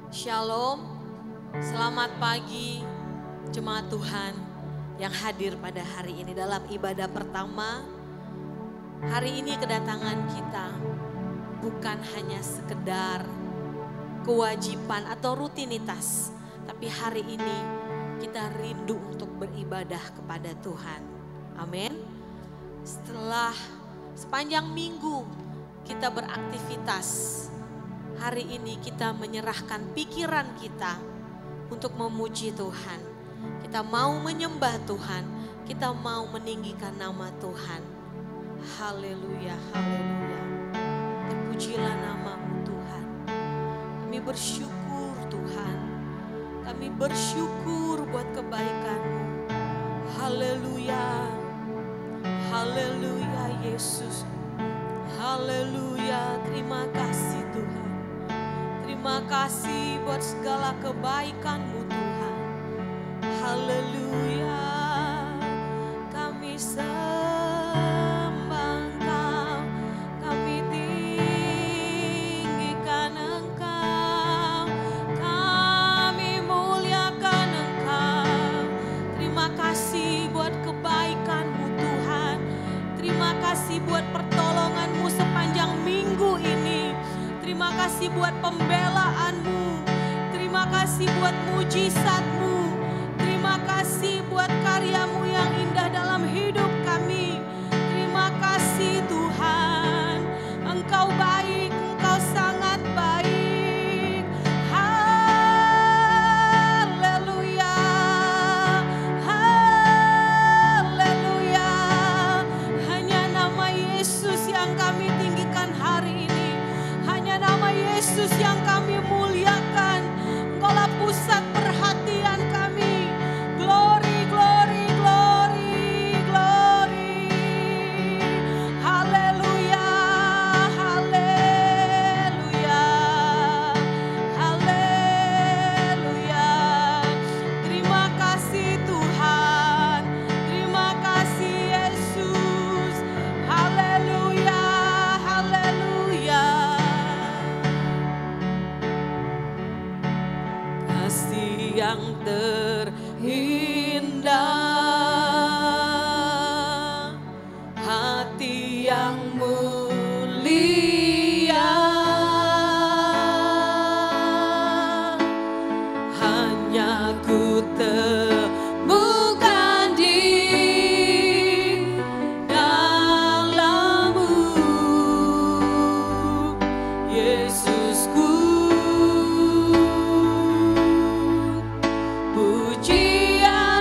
Shalom, selamat pagi jemaat Tuhan yang hadir pada hari ini dalam ibadah pertama. Hari ini kedatangan kita bukan hanya sekedar kewajiban atau rutinitas, tapi hari ini kita rindu untuk beribadah kepada Tuhan. Amin. Setelah sepanjang minggu kita beraktivitas, hari ini kita menyerahkan pikiran kita untuk memuji Tuhan. Kita mau menyembah Tuhan, kita mau meninggikan nama Tuhan. Haleluya, haleluya. Terpujilah namamu Tuhan. Kami bersyukur Tuhan. Kami bersyukur buat kebaikan-Mu. Haleluya. Haleluya Yesus. Haleluya, terima kasih Tuhan. Terima kasih buat segala kebaikan-Mu Tuhan. Haleluya, kami sembah Engkau, kami tinggikan Engkau, kami muliakan Engkau. Terima kasih buat kebaikan-Mu Tuhan. Terima kasih buat pertolongan-Mu sepanjang minggu ini. Terima kasih buat pembelaan-Mu. Terima kasih buat mujizat-Mu. Terima kasih buat karya-Mu yang indah dalam hidup kami. Terima kasih Tuhan. Engkau baik, Engkau sangat baik. Haleluya. Haleluya. Hanya nama Yesus yang kami tinggikan hari ini. Hanya nama Yesus yang kami muliakan. Engkaulah pusat perhatian kami. Glory, glory, glory, glory. Haleluya, haleluya, haleluya. Terima kasih Tuhan. Terima kasih Yesus. Haleluya, haleluya. Kasih yang terindah, hati yang mulia, hanya ku temukan di dalam-Mu, Yesusku. Pujian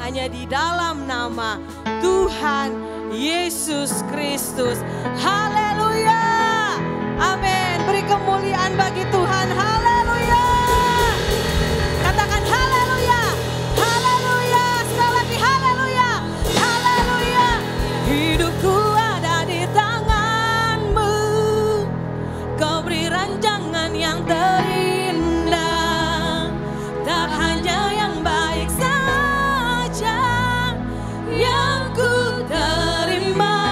hanya di dalam nama Tuhan Yesus Kristus. Haleluya. Amin. Beri kemuliaan bagi Tuhan. Haleluya. Katakan haleluya. Haleluya. Sekali lagi haleluya. Haleluya. Hidupku ada di tangan-Mu. Kau beri rancangan yang terindah. Tak hanya yang baik saja yang ku terima.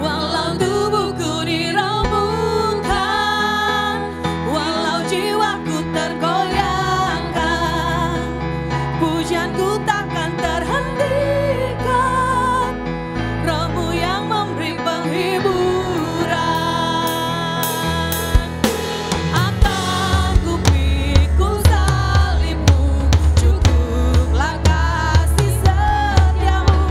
Walau tubuhku diremukkan, walau jiwaku tergoyangkan, pujianku takkan terhentikan. Roh-Mu yang memberi penghiburan. Akan ku pikul salib-Mu, cukuplah kasih setia-Mu.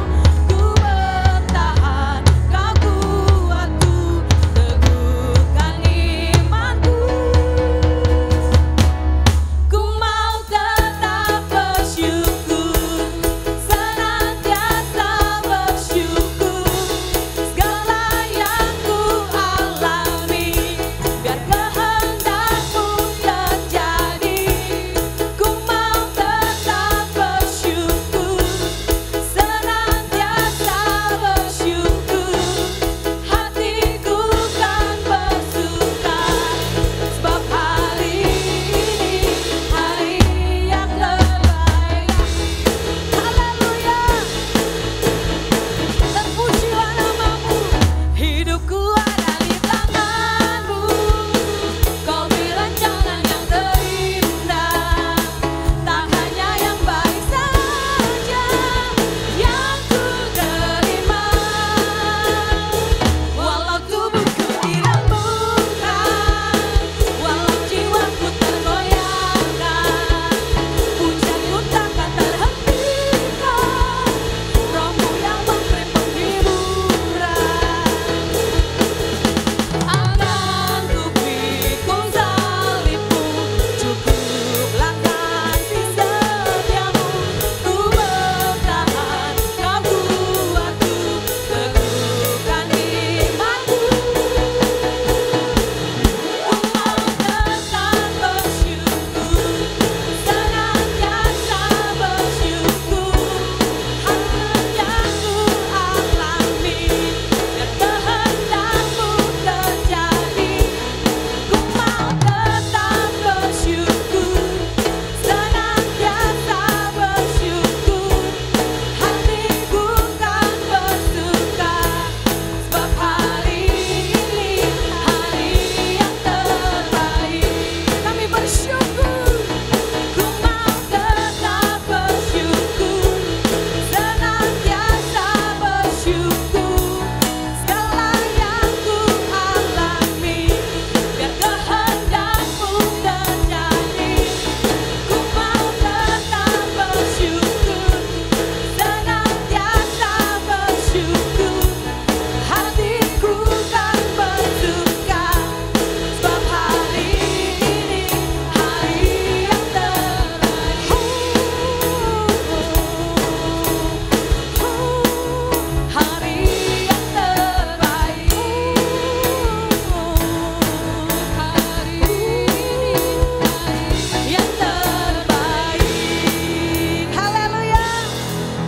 Ku bertahan, Kau kuatku, teguhkan imanku. Ku mau tetap bersyukur, senantiasa bersyukur. Segala yang ku alami, biar kehendak-Mu terjadi. Ku mau tetap bersyukur, senantiasa bersyukur. Hatiku kan bersuka, sebab hari ini hari yang terbaik. Haleluya. Terpujilah nama-Mu. Hidupku ada di tangan-Mu. Kau beri rancangan yang terindah. Tak hanya yang baik saja yang ku terima. Walau tubuhku diremukkan, walau jiwaku tergoyangkan, pujianku takkan terhentikan. Roh-Mu yang memberi penghiburan. Akan ku pikul salib-Mu, cukuplah kasih setia-Mu. Ku bertahan, Kau kuatku, teguhkan imanku. Ku mau tetap bersyukur, senantiasa bersyukur. Hanya ku alami, biar kehendak-Mu terjadi. Ku mau tetap bersyukur, senantiasa bersyukur. Hatiku kan bersuka, sebab hari ini hari yang terbaik. Kami bersyukur. Ku mau tetap bersyukur, senantiasa bersyukur. Segala yang ku alami, biar kehendak-Mu terjadi. Ku mau tetap bersyukur, senantiasa bersyukur. Hatiku kan bersuka, sebab hari ini hari yang terbaik. Hari yang terbaik. Hari yang terbaik. Haleluya.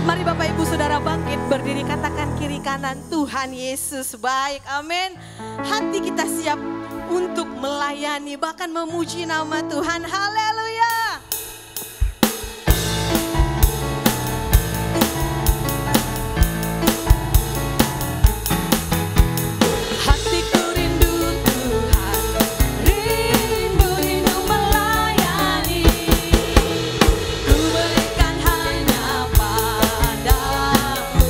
Mari Bapak Ibu Saudara bangkit berdiri, katakan kiri kanan, Tuhan Yesus baik. Amin. Hati kita siap untuk melayani, bahkan memuji nama Tuhan. Haleluya. Hatiku rindu Tuhan, rindu melayani. Ku berikan hanya padamu.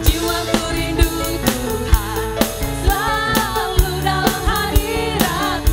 Jiwaku rindu Tuhan, selalu dalam hadirat-Mu.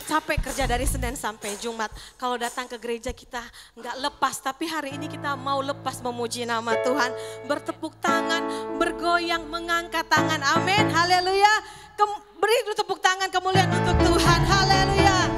capek kerja dari Senin sampai Jumat. Kalau datang ke gereja kita nggak lepas, tapi hari ini kita mau lepas memuji nama Tuhan. Bertepuk tangan, bergoyang, mengangkat tangan. Amin, haleluya. Beri tepuk tangan kemuliaan untuk Tuhan, haleluya.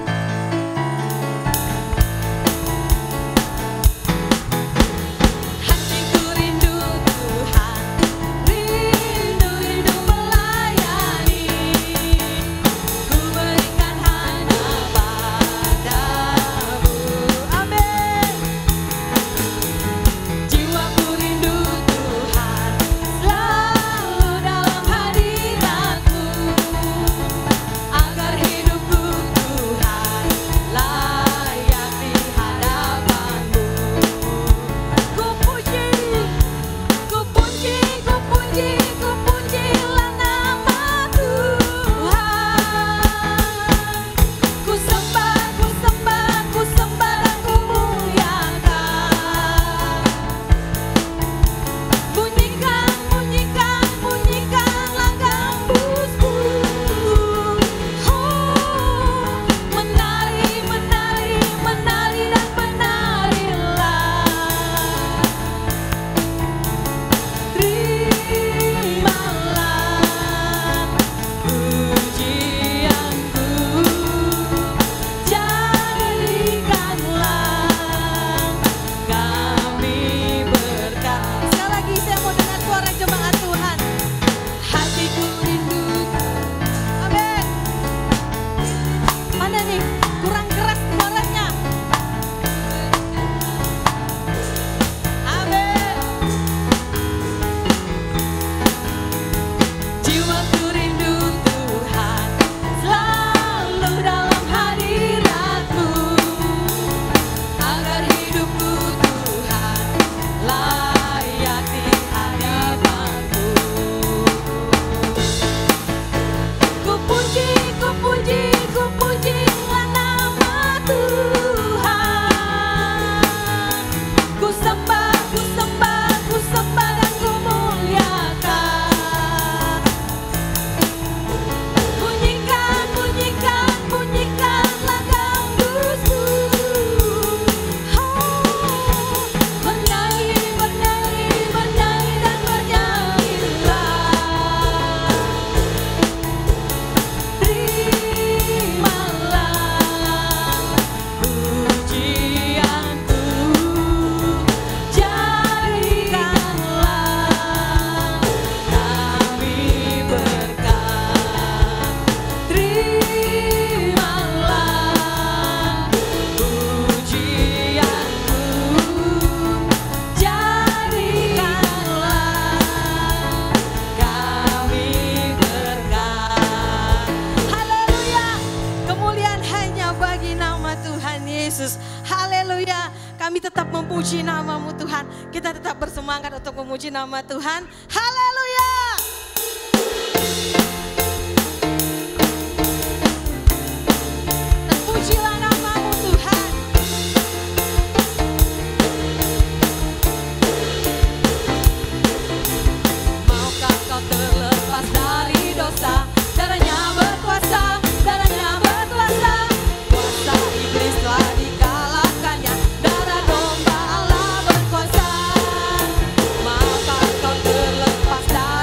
memuji nama-Mu Tuhan. Kita tetap bersemangat untuk memuji nama Tuhan. Haleluya. Dan pujilah nama-Mu Tuhan. Maukah kau terlepas dari dosa? Darahnya berkuasa, darahnya berkuasa. Kuasa iblis telah dikalahkannya. Darah domba Allah berkuasa. Maukah kau terlepas dari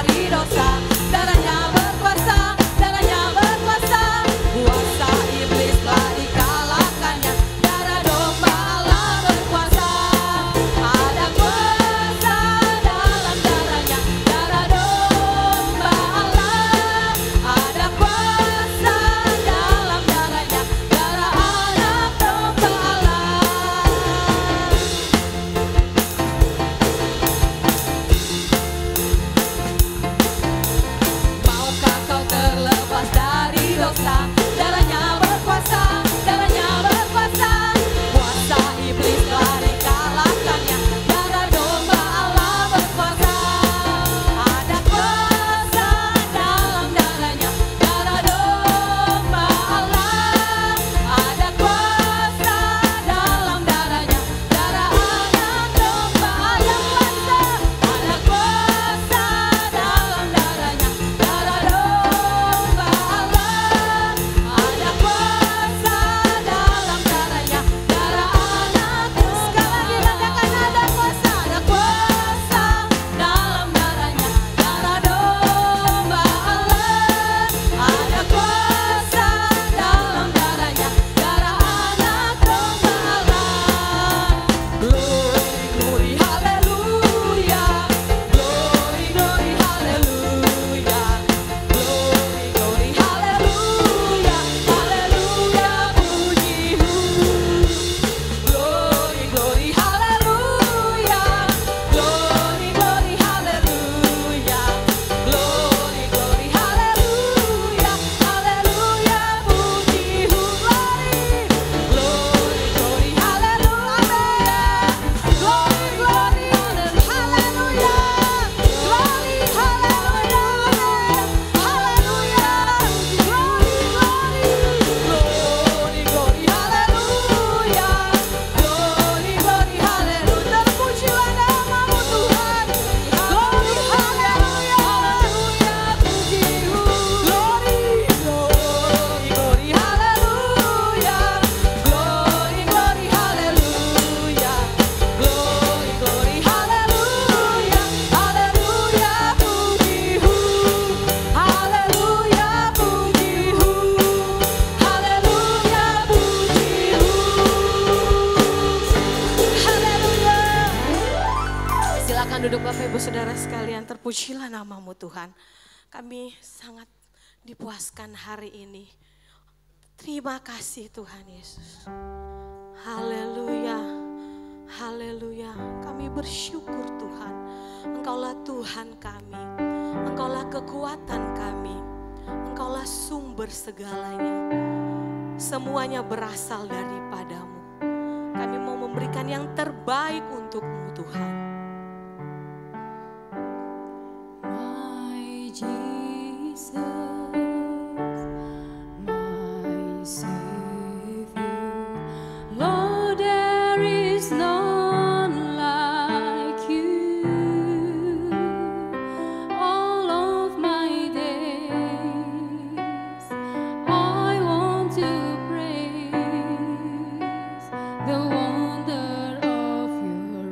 saudara sekalian, terpujilah namamu Tuhan. Kami sangat dipuaskan hari ini. Terima kasih Tuhan Yesus. Haleluya, haleluya. Kami bersyukur Tuhan. Engkaulah Tuhan kami, Engkaulah kekuatan kami, Engkaulah sumber segalanya. Semuanya berasal daripadamu. Kami mau memberikan yang terbaik untukmu Tuhan. The wonder of your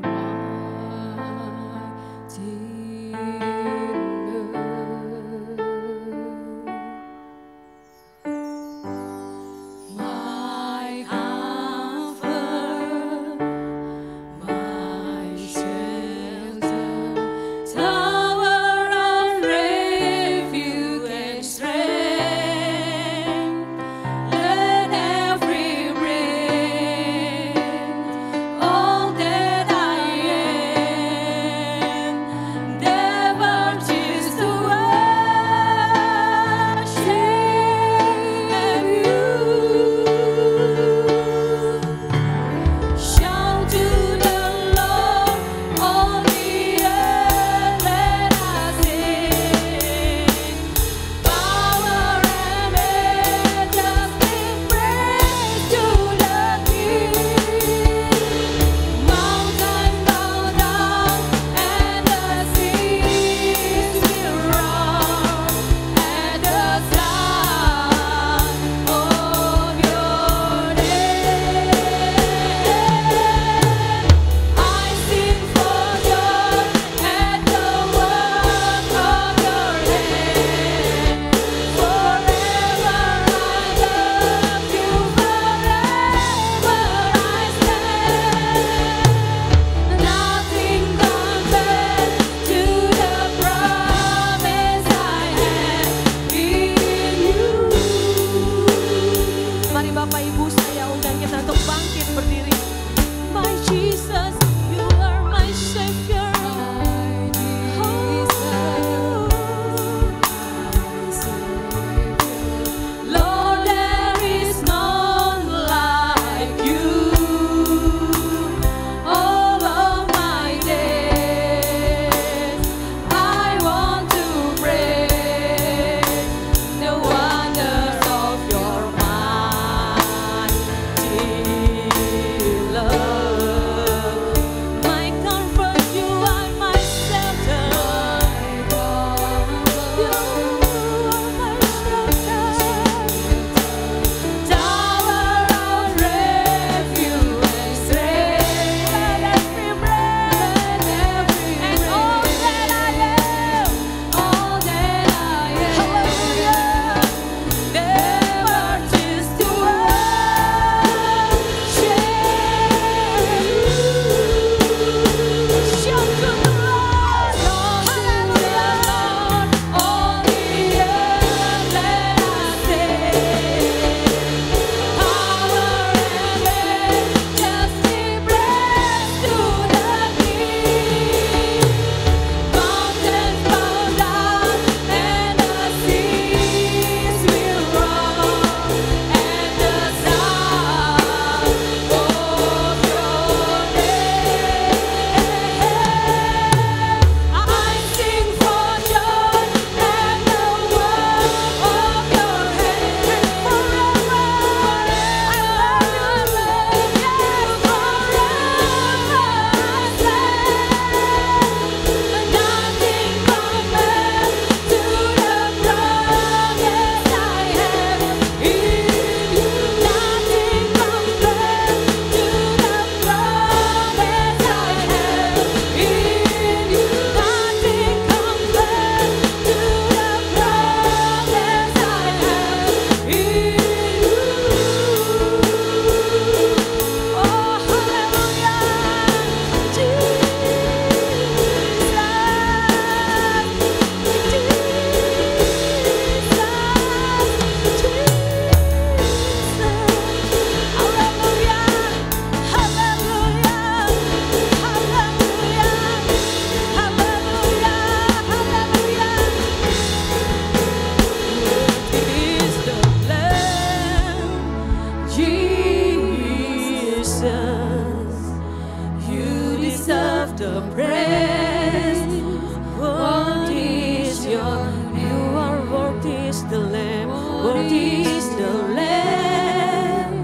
is the Lamb,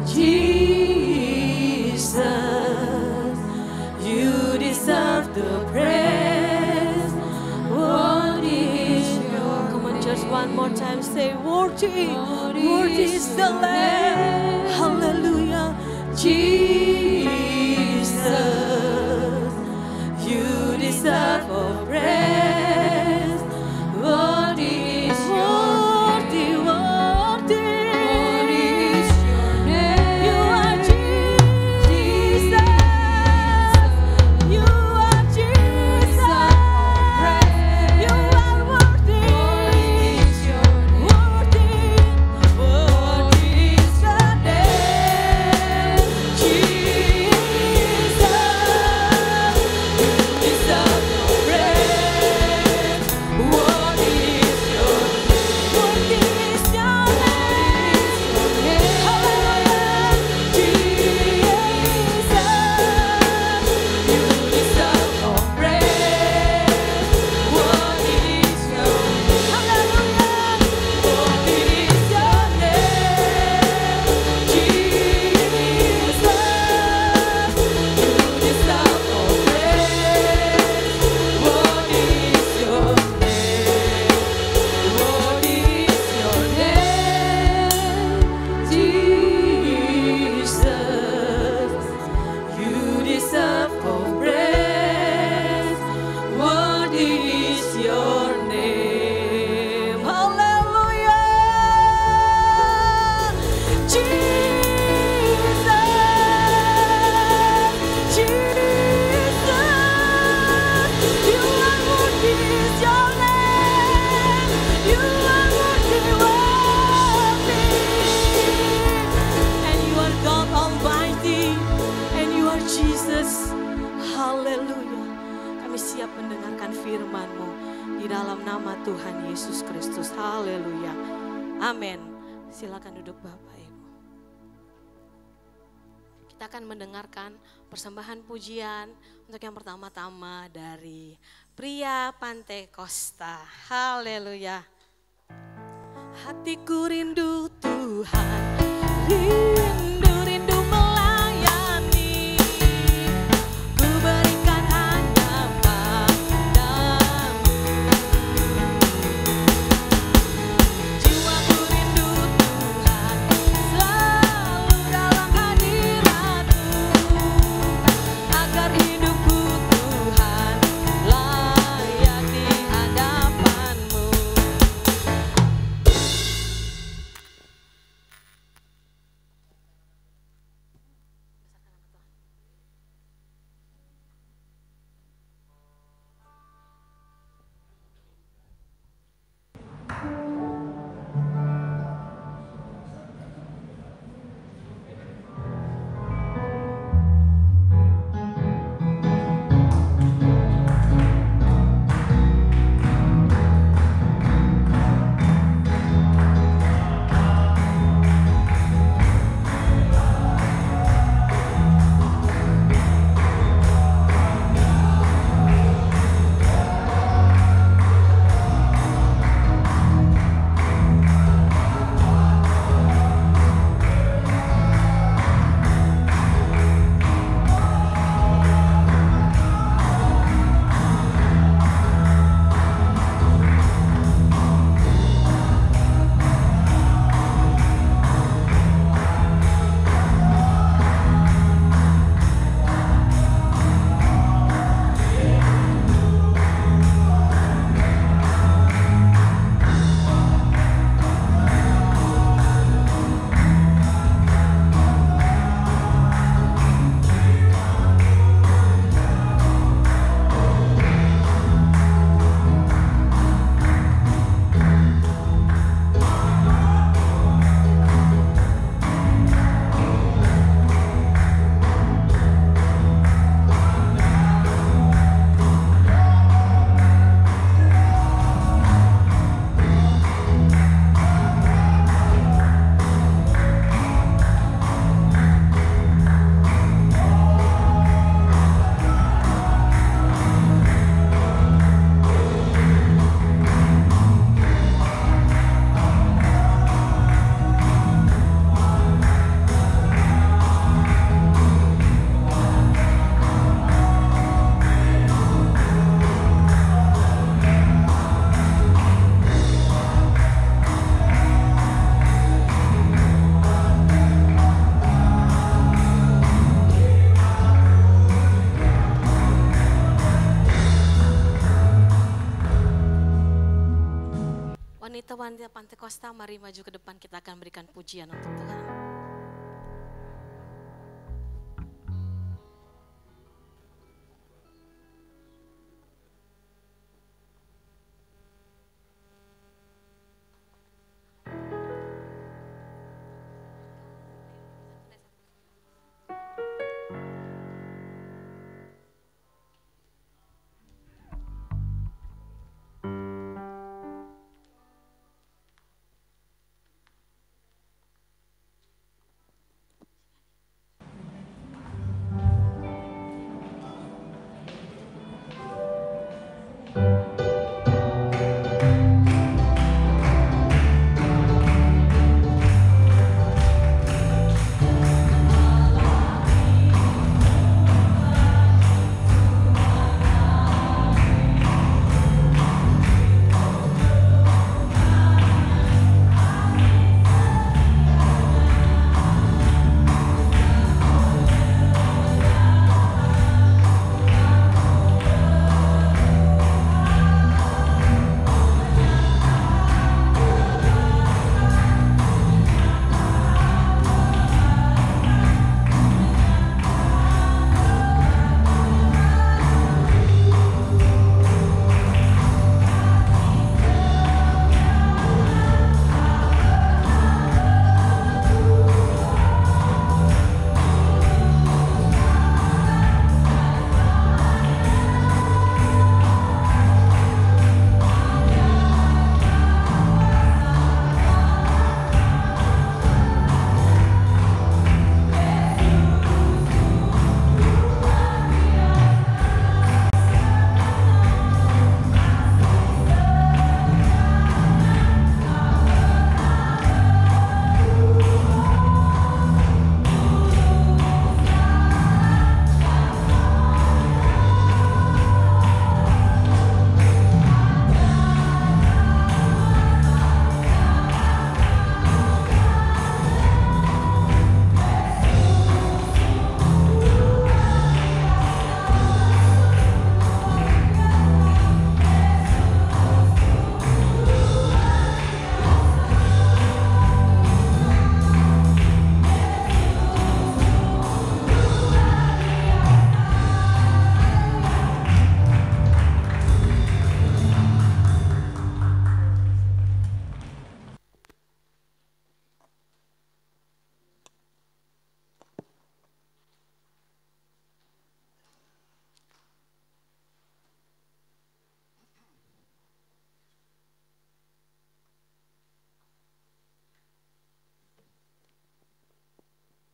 Jesus. You deserve the praise. Worthy is your. Come on, just one more time, say worthy. Worthy is the Lamb. Hallelujah, Jesus. You deserve our praise. Worthy is worthy, worthy. Worthy is your name. You are Jesus. You are Jesus. You are worthy. Worthy is your name. Worthy, worthy is the name. Jesus. You deserve our praise. Worthy is your name. Worthy is your name. Hallelujah. Jesus. You deserve our praise. Worthy is your name. Hallelujah. Worthy is your name. Jesus. You deserve our praise. Worthy is your name. Worthy is your name, Jesus. You deserve our praise. Worthy is your name. Hallelujah. Jesus. Jesus. You are worthy is your name. You are worthy, worthy. And you are God Almighty. And you are Jesus. Haleluya. Kami siap mendengarkan firman-Mu di dalam nama Tuhan Yesus Kristus. Haleluya. Amin. Silakan duduk Bapak Ibu. Kita akan mendengarkan persembahan pujian untuk yang pertama-tama dari pria Pantai Kosta. Haleluya. Hatiku rindu Tuhan, rindu melayani. Ku berikan hanya padamu. Jiwaku rindu Tuhan, selalu dalam hadirat-Mu. Agar hidupku Tuhan layak di hadapan-Mu. Panitia Pantekosta, mari maju ke depan, kita akan berikan pujian untuk Tuhan.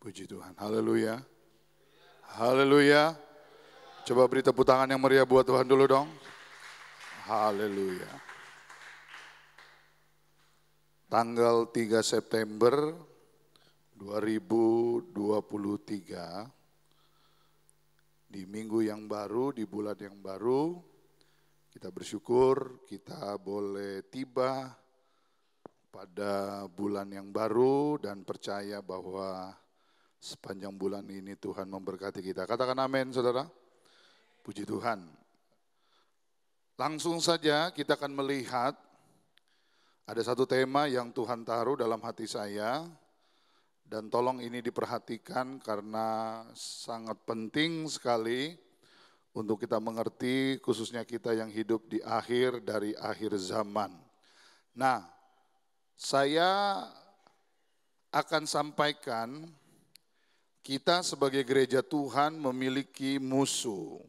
Puji Tuhan, haleluya, haleluya. Coba beri tepuk tangan yang meriah buat Tuhan dulu dong. Haleluya. Tanggal 3 September 2023, di minggu yang baru, di bulan yang baru, kita bersyukur kita boleh tiba pada bulan yang baru dan percaya bahwa sepanjang bulan ini Tuhan memberkati kita. Katakan amin, saudara. Puji Tuhan. Langsung saja kita akan melihat ada satu tema yang Tuhan taruh dalam hati saya. Dan tolong ini diperhatikan karena sangat penting sekali untuk kita mengerti, khususnya kita yang hidup di akhir dari akhir zaman. Nah, saya akan sampaikan, kita sebagai gereja Tuhan memiliki musuh.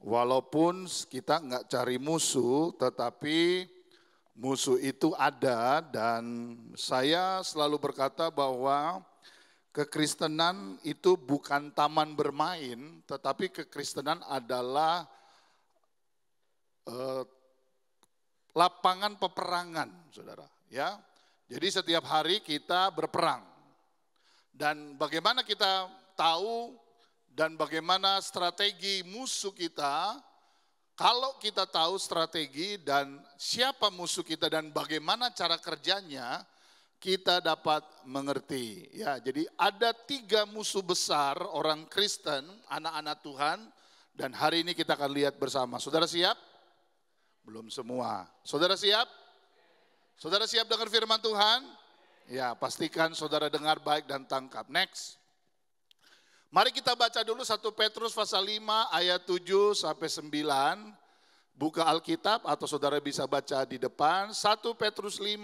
Walaupun kita nggak cari musuh, tetapi musuh itu ada, dan saya selalu berkata bahwa kekristenan itu bukan taman bermain, tetapi kekristenan adalah lapangan peperangan, saudara. Ya, jadi setiap hari kita berperang. Dan bagaimana kita tahu dan bagaimana strategi musuh kita, kalau kita tahu strategi dan siapa musuh kita dan bagaimana cara kerjanya, kita dapat mengerti. Ya, jadi ada 3 musuh besar orang Kristen, anak-anak Tuhan, dan hari ini kita akan lihat bersama. Saudara siap? Belum semua. Saudara siap? Saudara siap dengar firman Tuhan? Ya, pastikan saudara dengar baik dan tangkap. Next. Mari kita baca dulu 1 Petrus pasal 5 ayat 7 sampai 9. Buka Alkitab atau saudara bisa baca di depan. 1 Petrus 5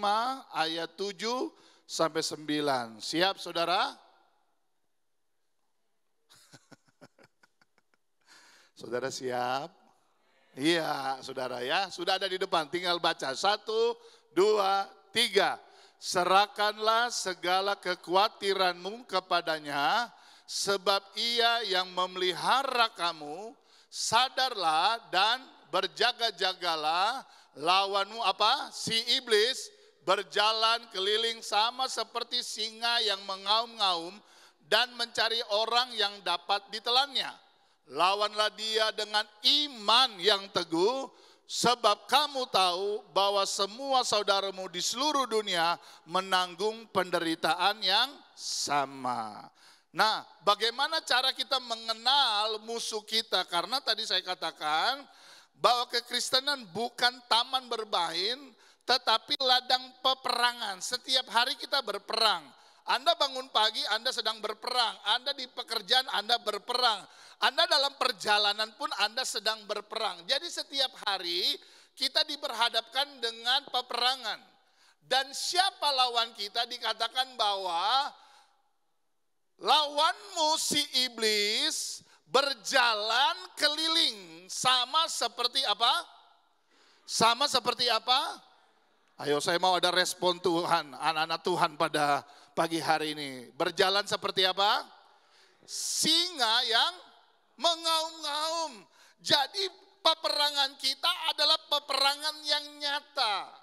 ayat 7 sampai 9. Siap saudara? Saudara siap? Iya saudara ya, sudah ada di depan, tinggal baca. 1, 2, 3. Serahkanlah segala kekhawatiranmu kepadanya, sebab ia yang memelihara kamu. Sadarlah dan berjaga-jagalah, lawanmu apa? Si iblis berjalan keliling sama seperti singa yang mengaum-ngaum dan mencari orang yang dapat ditelannya. Lawanlah dia dengan iman yang teguh, sebab kamu tahu bahwa semua saudaramu di seluruh dunia menanggung penderitaan yang sama. Nah, bagaimana cara kita mengenal musuh kita? Karena tadi saya katakan bahwa kekristenan bukan taman bermain, tetapi ladang peperangan. Setiap hari kita berperang. Anda bangun pagi, Anda sedang berperang. Anda di pekerjaan, Anda berperang. Anda dalam perjalanan pun Anda sedang berperang. Jadi setiap hari kita diperhadapkan dengan peperangan. Dan siapa lawan kita? Dikatakan bahwa lawanmu si iblis berjalan keliling. Sama seperti apa? Sama seperti apa? Ayo saya mau ada respon Tuhan, anak-anak Tuhan pada pagi hari ini. Berjalan seperti apa? Singa yang mengaum-ngaum. Jadi peperangan kita adalah peperangan yang nyata.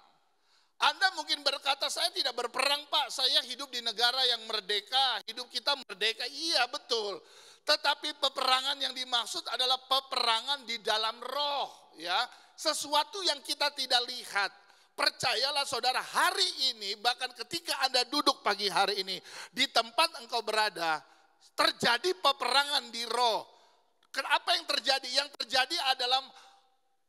Anda mungkin berkata, saya tidak berperang Pak, saya hidup di negara yang merdeka, hidup kita merdeka. Iya betul. Tetapi peperangan yang dimaksud adalah peperangan di dalam roh. Ya, sesuatu yang kita tidak lihat. Percayalah saudara, hari ini bahkan ketika Anda duduk pagi hari ini di tempat engkau berada, terjadi peperangan di roh. Kenapa yang terjadi? Yang terjadi adalah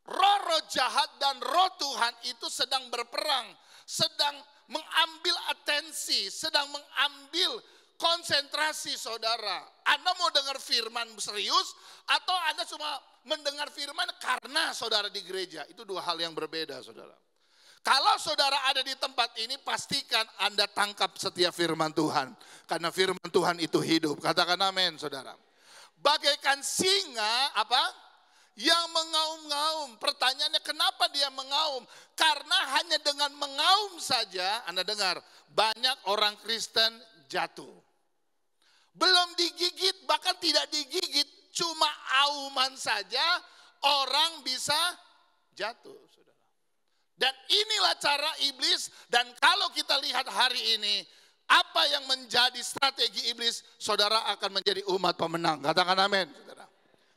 roh-roh jahat dan roh Tuhan itu sedang berperang, sedang mengambil atensi, sedang mengambil konsentrasi saudara. Anda mau dengar firman serius atau Anda cuma mendengar firman karena saudara di gereja? Itu dua hal yang berbeda saudara. Kalau saudara ada di tempat ini, pastikan Anda tangkap setiap firman Tuhan. Karena firman Tuhan itu hidup. Katakan amin saudara. Bagaikan singa apa? Yang mengaum-ngaum. Pertanyaannya kenapa dia mengaum? Karena hanya dengan mengaum saja, Anda dengar, banyak orang Kristen jatuh. Belum digigit, bahkan tidak digigit, cuma auman saja orang bisa jatuh. Dan inilah cara iblis, dan kalau kita lihat hari ini, apa yang menjadi strategi iblis, saudara akan menjadi umat pemenang. Katakan amin.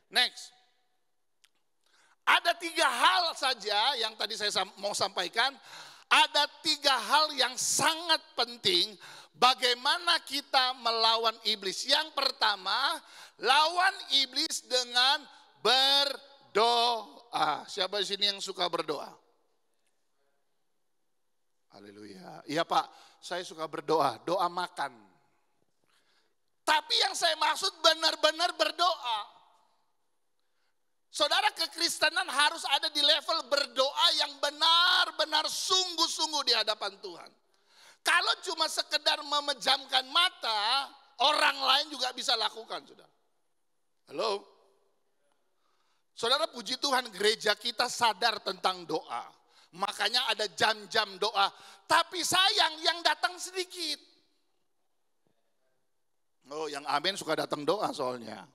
Next. Ada 3 hal saja yang tadi saya mau sampaikan. Ada 3 hal yang sangat penting bagaimana kita melawan iblis. Yang pertama, lawan iblis dengan berdoa. Siapa di sini yang suka berdoa? Haleluya. Iya Pak, saya suka berdoa, doa makan. Tapi yang saya maksud benar-benar berdoa. Saudara, kekristenan harus ada di level berdoa yang benar-benar sungguh-sungguh di hadapan Tuhan. Kalau cuma sekedar memejamkan mata, orang lain juga bisa lakukan, saudara. Halo? Saudara, puji Tuhan, gereja kita sadar tentang doa. Makanya ada jam-jam doa. Tapi sayang yang datang sedikit. Oh, yang amin suka datang doa soalnya.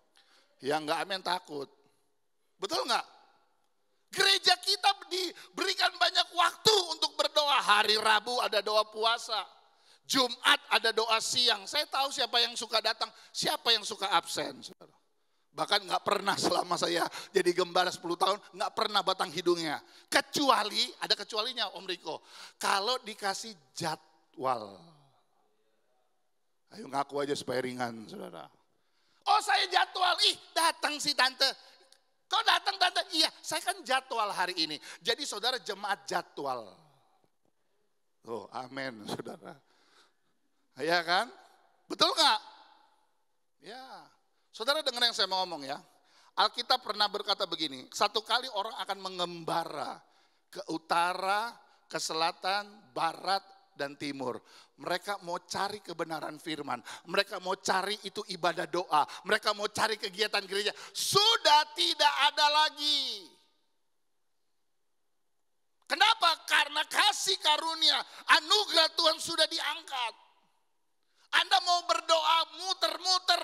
Yang enggak amin takut. Betul enggak? Gereja kita diberikan banyak waktu untuk berdoa. Hari Rabu ada doa puasa. Jumat ada doa siang. Saya tahu siapa yang suka datang, siapa yang suka absen, saudara. Bahkan nggak pernah selama saya jadi gembala 10 tahun, nggak pernah batang hidungnya. Kecuali, ada kecualinya Om Riko. Kalau dikasih jadwal. Ayo ngaku aja supaya ringan saudara. Oh saya jadwal, datang si tante. Kau datang tante? Iya, saya kan jadwal hari ini. Jadi saudara jemaat jadwal. Oh, amin, saudara. Ya kan? Betul nggak? Ya. Saudara dengar yang saya mau ngomong ya. Alkitab pernah berkata begini, satu kali orang akan mengembara ke utara, ke selatan, barat, dan timur. Mereka mau cari kebenaran firman. Mereka mau cari itu ibadah doa. Mereka mau cari kegiatan gereja. Sudah tidak ada lagi. Kenapa? Karena kasih karunia, anugerah Tuhan sudah diangkat. Anda mau berdoa muter-muter,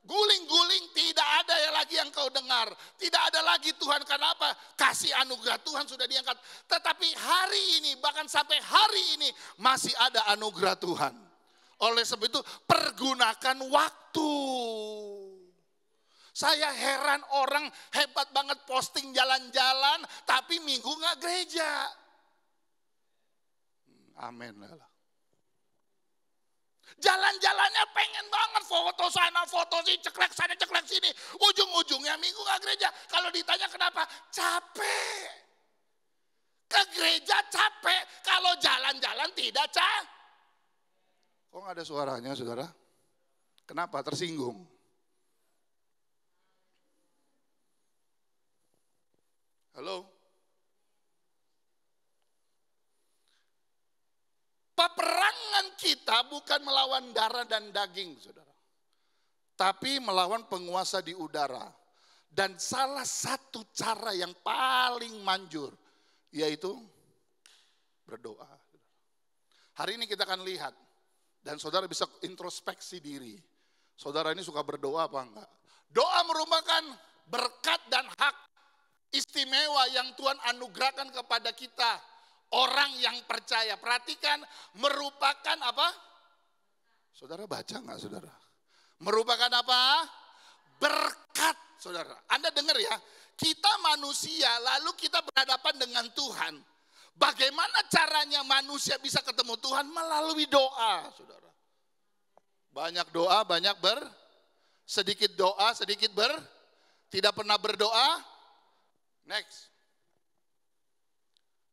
guling-guling, tidak ada lagi yang kau dengar. Tidak ada lagi Tuhan, kenapa? Kasih anugerah Tuhan sudah diangkat. Tetapi hari ini, bahkan sampai hari ini, masih ada anugerah Tuhan. Oleh sebab itu, pergunakan waktu. Saya heran orang hebat banget posting jalan-jalan, tapi minggu nggak gereja. Amin. Jalan-jalannya pengen banget, foto sana, foto sini, ceklek sana, ceklek sini. Ujung-ujungnya minggu nggak gereja. Kalau ditanya kenapa? Capek. Ke gereja capek, kalau jalan-jalan tidak capek. Kok nggak ada suaranya, saudara? Kenapa? Tersinggung. Halo? Peperangan kita bukan melawan darah dan daging, saudara. Tapi melawan penguasa di udara. Dan salah satu cara yang paling manjur, yaitu berdoa. Hari ini kita akan lihat, dan saudara bisa introspeksi diri. Saudara ini suka berdoa apa enggak? Doa merupakan berkat dan hak istimewa yang Tuhan anugerahkan kepada kita, orang yang percaya. Perhatikan, merupakan apa? Saudara baca enggak, saudara? Merupakan apa? Berkat, saudara. Anda dengar ya, kita manusia lalu kita berhadapan dengan Tuhan. Bagaimana caranya manusia bisa ketemu Tuhan? Melalui doa, saudara. Banyak doa, banyak sedikit doa, sedikit tidak pernah berdoa. Next.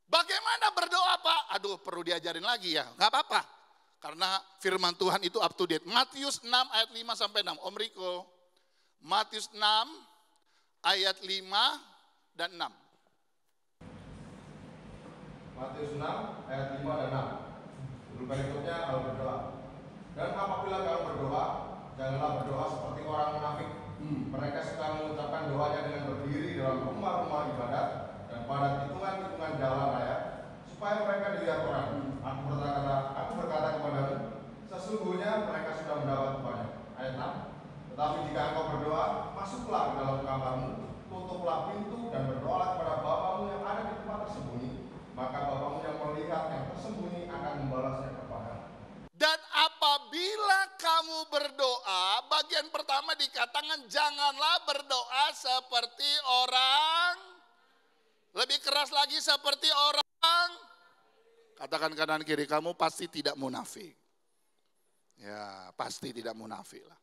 Bagaimana berdoa, Pak? Aduh, perlu diajarin lagi ya. Gak apa-apa. Karena firman Tuhan itu up to date. Matius 6 ayat 5 sampai 6. Om Riko. Matius 6 ayat 5 dan 6. Matius 6 ayat 5 dan 6. Judul berikutnya lalu berdoa. Dan apabila kamu berdoa, janganlah berdoa seperti orang munafik. Mereka suka mengucapkan doanya dengan berdiri dalam rumah-rumah ibadat dan pada tikungan-tikungan jalan raya, supaya mereka dilihat orang. Aku berkata kepadamu, sesungguhnya mereka sudah mendapat upahnya. Ayat 6. Tetapi jika engkau berdoa, masuklah ke dalam kamarmu, tutuplah pintu dan berdoalah kepada Bapamu yang ada di tempat tersembunyi. Maka Bapamu yang melihat yang tersembunyi akan membalasnya kepadamu. Dan apabila kamu berdoa, bagian pertama dikatakan janganlah berdoa seperti orang. Lebih keras lagi, seperti orang. Katakan kanan kiri, kamu pasti tidak munafik. Ya, pasti tidak munafik lah.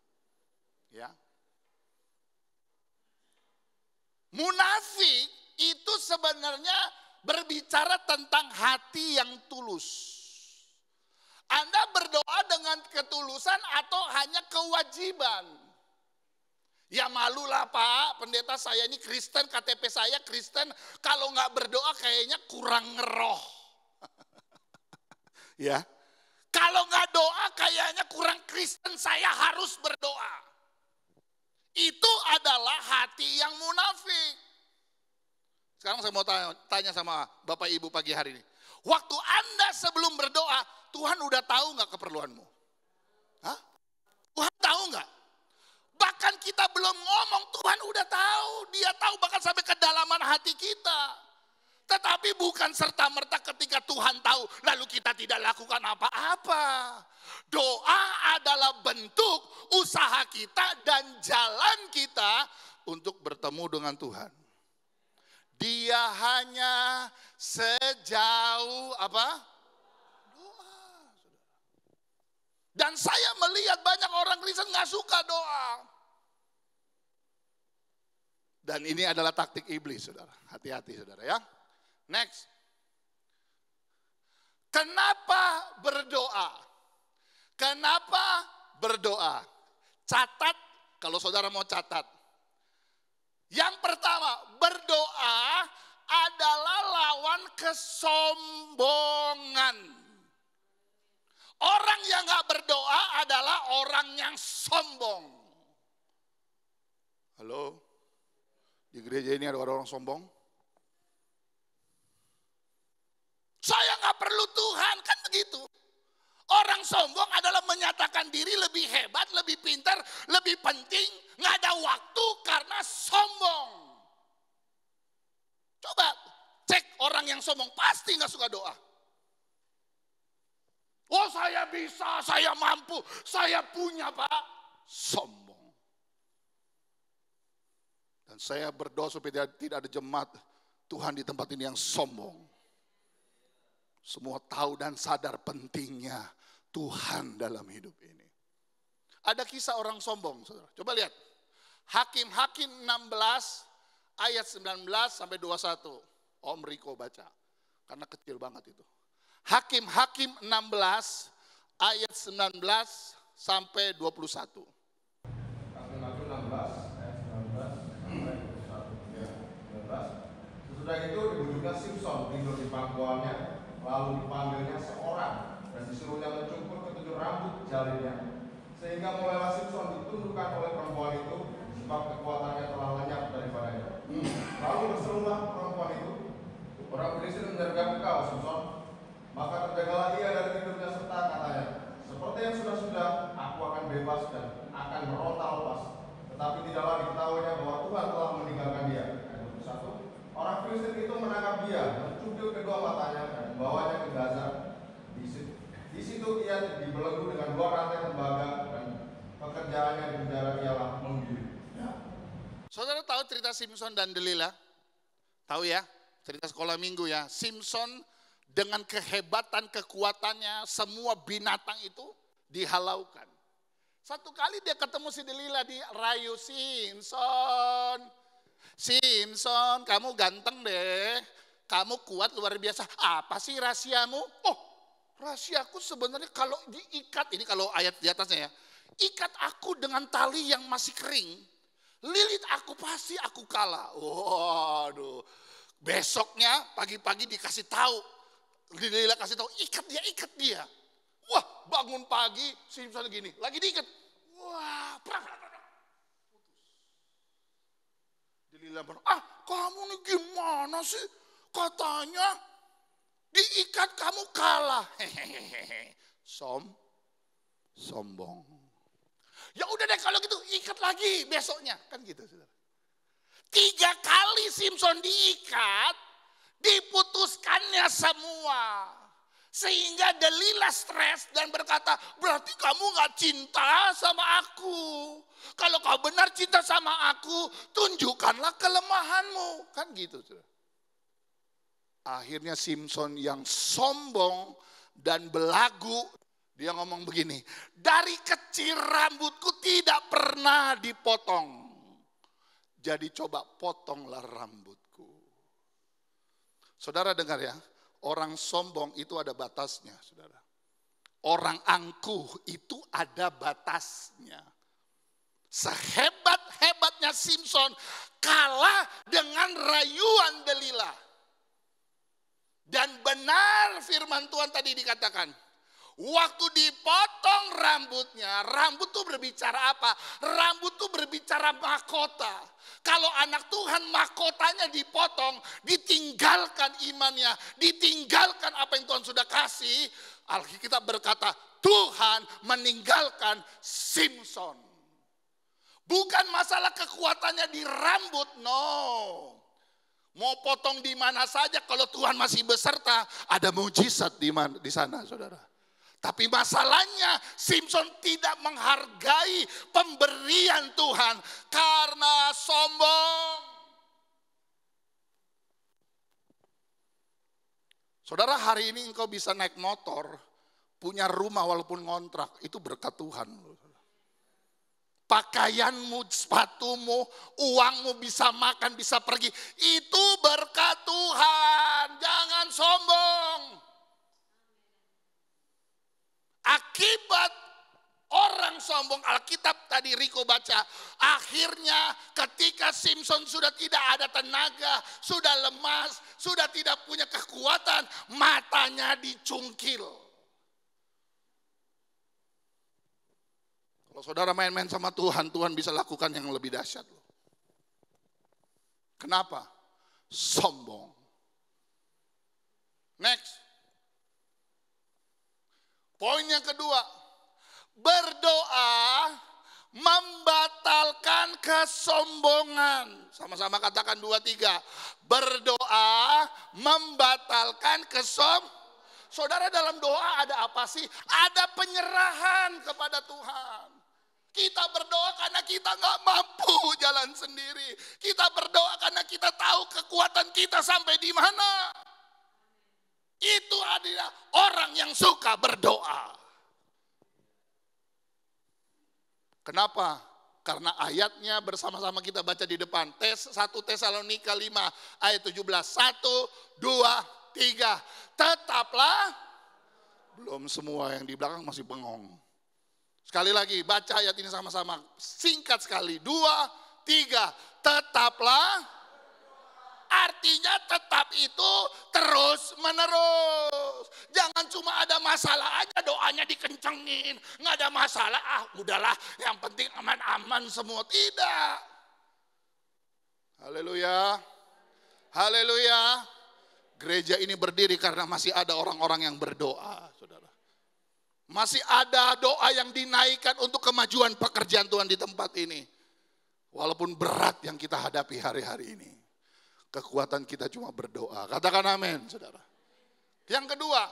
Ya. Munafik itu sebenarnya berbicara tentang hati yang tulus. Anda berdoa dengan ketulusan atau hanya kewajiban? Ya malulah Pak, pendeta saya ini Kristen, KTP saya Kristen. Kalau nggak berdoa kayaknya kurang ngeroh. Ya, kalau nggak doa kayaknya kurang Kristen, saya harus berdoa. Itu adalah hati yang munafik. Sekarang saya mau tanya sama Bapak Ibu pagi hari ini. Waktu Anda sebelum berdoa, Tuhan udah tahu nggak keperluanmu? Hah? Tuhan tahu nggak? Bahkan kita belum ngomong, Tuhan udah tahu. Dia tahu bahkan sampai kedalaman hati kita. Tetapi bukan serta-merta ketika Tuhan tahu, lalu kita tidak lakukan apa-apa. Doa adalah bentuk usaha kita dan jalan kita untuk bertemu dengan Tuhan. Dia hanya sejauh apa? Doa. Dan saya melihat banyak orang Kristen gak suka doa. Dan ini adalah taktik iblis, saudara. Hati-hati, saudara ya. Next. Kenapa berdoa? Kenapa berdoa? Catat, kalau saudara mau catat. Yang pertama, berdoa adalah lawan kesombongan. Orang yang gak berdoa adalah orang yang sombong. Halo? Di gereja ini ada orang sombong? Saya gak perlu Tuhan, kan begitu. Orang sombong adalah menyatakan diri lebih hebat, lebih pintar, lebih penting. Gak ada waktu karena sombong. Coba cek orang yang sombong, pasti gak suka doa. Oh saya bisa, saya mampu, saya punya Pak. Sombong. Dan saya berdoa supaya tidak ada jemaat Tuhan di tempat ini yang sombong. Semua tahu dan sadar pentingnya Tuhan dalam hidup ini. Ada kisah orang sombong, saudara. Coba lihat. Hakim-Hakim 16 ayat 19 sampai 21. Om Riko baca. Karena kecil banget itu. Hakim-Hakim 16 ayat 19 sampai 21. Hakim-Hakim 16 ayat 19 sampai 21. Ya, 19. Sesudah itu dibujuknya Simson tidur di pangkuannya, lalu dipanggilnya seorang dan disuruhnya mencukur ketujuh rambut jalinnya. Sehingga mulailah Simson ditundukkan oleh perempuan itu sebab kekuatannya telah lenyap daripadanya. Lalu berserulah perempuan itu, orang Filistin menyergap engkau, Simson. Maka terjagalah ia dari tidurnya serta katanya, seperti yang sudah-sudah, aku akan bebas dan akan meronta lepas. Tetapi tidaklah diketahuinya bahwa Tuhan telah meninggalkan dia. Ayat 21. Orang Filistin itu menangkap dia, mencubit kedua matanya dan membawanya ke Gaza. Di situ ia dibelenggu dengan 2 rantai tembaga dan pekerjaannya di penjara ialah menggiling. Ya. Saudara tahu cerita Simson dan Delila? Tahu ya? Cerita sekolah minggu ya. Simson dengan kehebatan, kekuatannya, semua binatang itu dihalaukan. Satu kali dia ketemu si Delila di rayu, Simson, Simson, kamu ganteng deh, kamu kuat luar biasa. Apa sih rahasiamu? Oh, rahasiaku sebenarnya kalau diikat, ini kalau ayat di atasnya ya, ikat aku dengan tali yang masih kering, lilit aku pasti aku kalah. Waduh, besoknya pagi-pagi dikasih tahu. Delila kasih tahu, ikat dia. Wah, bangun pagi, Simson gini, lagi diikat. Wah, putus. Delila bilang, kamu nih gimana sih? Katanya diikat kamu kalah. Hehehe. Sombong. Ya udah deh kalau gitu ikat lagi besoknya, kan gitu saudara. 3 kali Simson diikat. Diputuskannya semua. Sehingga Delila stres dan berkata, berarti kamu gak cinta sama aku. Kalau kau benar cinta sama aku, tunjukkanlah kelemahanmu. Kan gitu. Akhirnya Simson yang sombong dan belagu, dia ngomong begini, dari kecil rambutku tidak pernah dipotong. Jadi coba potonglah rambutku. Saudara dengar ya, orang sombong itu ada batasnya, saudara. Orang angkuh itu ada batasnya. Sehebat-hebatnya Simson kalah dengan rayuan Delila. Dan benar firman Tuhan tadi dikatakan, waktu dipotong rambutnya, rambut itu berbicara apa? Rambut itu berbicara mahkota. Kalau anak Tuhan mahkotanya dipotong, ditinggalkan imannya, ditinggalkan apa yang Tuhan sudah kasih. Alkitab berkata, Tuhan meninggalkan Simson. Bukan masalah kekuatannya di rambut, no. Mau potong di mana saja, kalau Tuhan masih beserta, ada mujizat di sana, saudara. Tapi masalahnya Simson tidak menghargai pemberian Tuhan karena sombong. Saudara, hari ini engkau bisa naik motor, punya rumah walaupun ngontrak, itu berkat Tuhan. Pakaianmu, sepatumu, uangmu bisa makan, bisa pergi, itu berkat Tuhan. Jangan sombong. Akibat orang sombong, Alkitab tadi Riko baca, akhirnya ketika Simpson sudah tidak ada tenaga, sudah lemas, sudah tidak punya kekuatan, matanya dicungkil. Kalau saudara main-main sama Tuhan, Tuhan bisa lakukan yang lebih dahsyat. Kenapa? Sombong. Next. Poin yang kedua, berdoa membatalkan kesombongan. Sama-sama katakan 2, 3. Berdoa membatalkan kesombongan. Saudara, dalam doa ada apa sih? Ada penyerahan kepada Tuhan. Kita berdoa karena kita nggak mampu jalan sendiri. Kita berdoa karena kita tahu kekuatan kita sampai di mana. Itu adalah orang yang suka berdoa. Kenapa? Karena ayatnya bersama-sama kita baca di depan. 1 Tesalonika 5 ayat 17. 1, 2, 3. Tetaplah. Belum semua, yang di belakang masih bengong. Sekali lagi baca ayat ini sama-sama. Singkat sekali. 2, 3. Tetaplah. Artinya tetap itu terus menerus. Jangan cuma ada masalah aja doanya dikencengin. Nggak ada masalah, udahlah yang penting aman-aman semua. Tidak. Haleluya. Haleluya. Gereja ini berdiri karena masih ada orang-orang yang berdoa, saudara. Masih ada doa yang dinaikkan untuk kemajuan pekerjaan Tuhan di tempat ini. Walaupun berat yang kita hadapi hari-hari ini. Kekuatan kita cuma berdoa. Katakan amin, saudara. Yang kedua,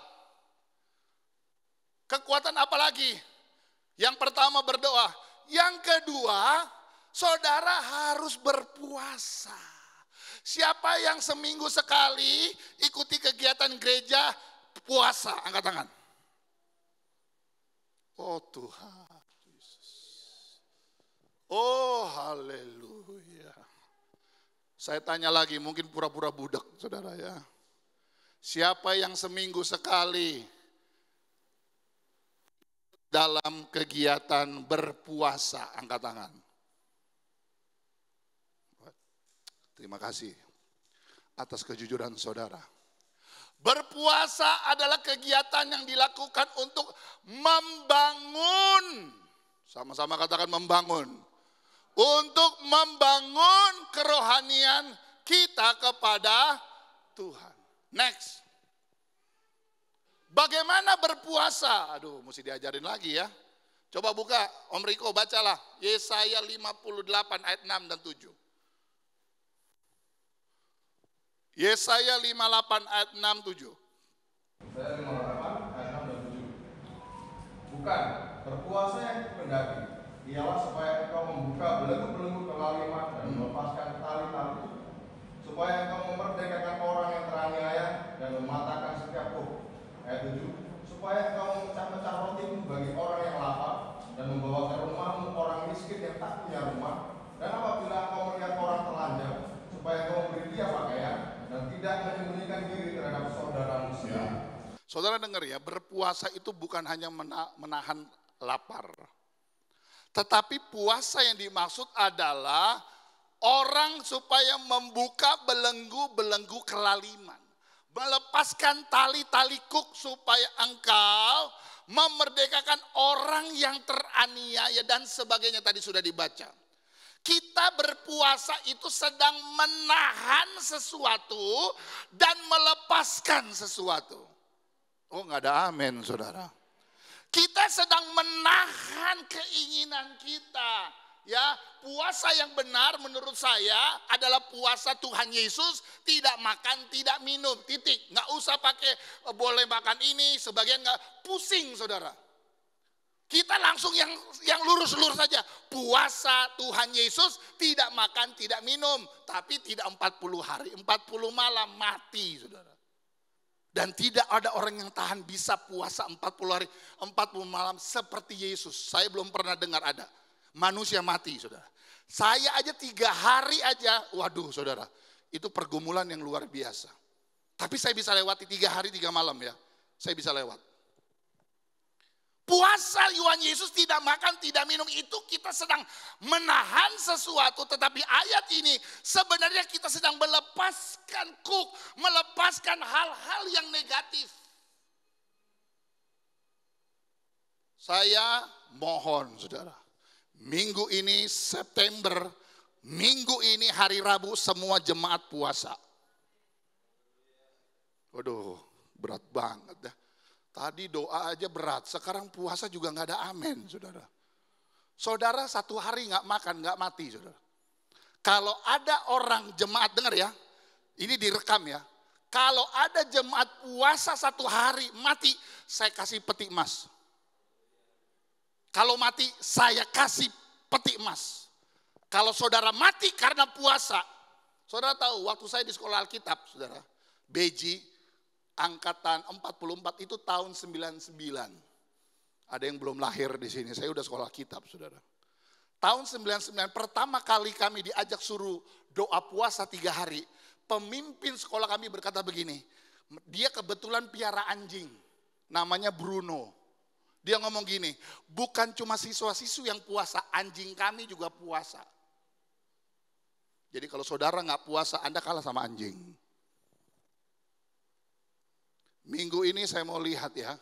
kekuatan apa lagi? Yang pertama berdoa. Yang kedua, saudara harus berpuasa. Siapa yang seminggu sekali ikuti kegiatan gereja puasa? Angkat tangan. Oh Tuhan Yesus. Oh haleluya. Saya tanya lagi, mungkin pura-pura budak saudara ya. Siapa yang seminggu sekali dalam kegiatan berpuasa? Angkat tangan. Terima kasih atas kejujuran saudara. Berpuasa adalah kegiatan yang dilakukan untuk membangun. Sama-sama katakan membangun. Untuk membangun kerohanian kita kepada Tuhan. Next. Bagaimana berpuasa? Aduh, mesti diajarin lagi ya. Coba buka, Om Riko bacalah. Yesaya 58 ayat 6 dan 7. Yesaya 58 ayat 6, 7. Yesaya 58 ayat 6 dan 7. Bukan, berpuasa yang dikehendaki. Ialah supaya engkau membuka belenggu-belenggu kelaliman dan melepaskan tali-tali. Supaya engkau memerdekakan orang yang teraniaya dan mematahkan setiap roh. Ayat 7. Supaya engkau memecah-mecah rotimu bagi orang yang lapar dan membawa ke rumahmu orang miskin yang tak punya rumah. Dan apabila engkau melihat orang telanjang, supaya engkau memberi dia pakaian dan tidak menyembunyikan diri terhadap saudaramu sendiri. Saudara dengar ya, berpuasa itu bukan hanya menahan lapar. Tetapi puasa yang dimaksud adalah orang supaya membuka belenggu-belenggu kelaliman. Melepaskan tali-tali kuk supaya engkau memerdekakan orang yang teraniaya dan sebagainya tadi sudah dibaca. Kita berpuasa itu sedang menahan sesuatu dan melepaskan sesuatu. Oh nggak ada amin saudara. Kita sedang menahan keinginan kita. Ya, puasa yang benar menurut saya adalah puasa Tuhan Yesus, tidak makan, tidak minum, titik. Nggak usah pakai boleh makan ini, sebagian nggak, pusing saudara. Kita langsung yang lurus-lurus saja. Puasa Tuhan Yesus tidak makan, tidak minum. Tapi tidak 40 hari, 40 malam mati saudara. Dan tidak ada orang yang tahan bisa puasa 40 hari, 40 malam seperti Yesus. Saya belum pernah dengar ada. Manusia mati saudara. Saya aja 3 hari aja, waduh saudara. Itu pergumulan yang luar biasa. Tapi saya bisa lewati 3 hari 3 malam ya. Saya bisa lewat. Puasa Tuhan Yesus tidak makan, tidak minum, itu kita sedang menahan sesuatu. Tetapi ayat ini sebenarnya kita sedang melepaskan melepaskan hal-hal yang negatif. Saya mohon saudara, minggu ini September, minggu ini hari Rabu semua jemaat puasa. Waduh, berat banget dah. Tadi doa aja berat, sekarang puasa juga nggak ada amin, saudara. Saudara 1 hari nggak makan, nggak mati, saudara. Kalau ada orang jemaat, dengar ya, ini direkam ya. Kalau ada jemaat puasa 1 hari mati, saya kasih peti emas. Kalau mati, saya kasih peti emas. Kalau saudara mati karena puasa, saudara tahu waktu saya di sekolah Alkitab, saudara, BJ, angkatan 44 itu tahun 99. Ada yang belum lahir di sini, saya udah sekolah kitab, saudara. Tahun 99 pertama kali kami diajak suruh doa puasa 3 hari. Pemimpin sekolah kami berkata begini, dia kebetulan piara anjing, namanya Bruno. Dia ngomong gini, bukan cuma siswa-siswi yang puasa, anjing kami juga puasa. Jadi kalau saudara nggak puasa, Anda kalah sama anjing. Minggu ini saya mau lihat ya,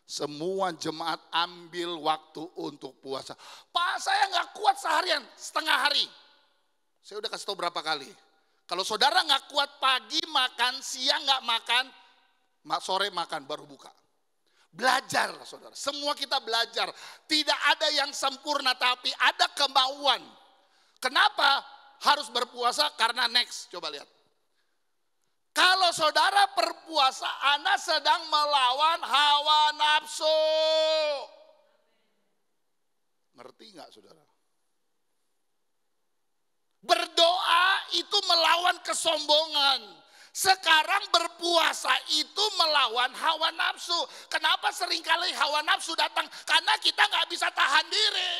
semua jemaat ambil waktu untuk puasa. Pak, saya nggak kuat seharian, setengah hari. Saya udah kasih tahu berapa kali. Kalau saudara nggak kuat pagi makan, siang nggak makan, sore makan baru buka. Belajar saudara, semua kita belajar. Tidak ada yang sempurna tapi ada kemauan. Kenapa harus berpuasa? Karena next, coba lihat. Kalau saudara berpuasa, Anda sedang melawan hawa nafsu. Ngerti nggak saudara? Berdoa itu melawan kesombongan. Sekarang berpuasa itu melawan hawa nafsu. Kenapa seringkali hawa nafsu datang? Karena kita nggak bisa tahan diri.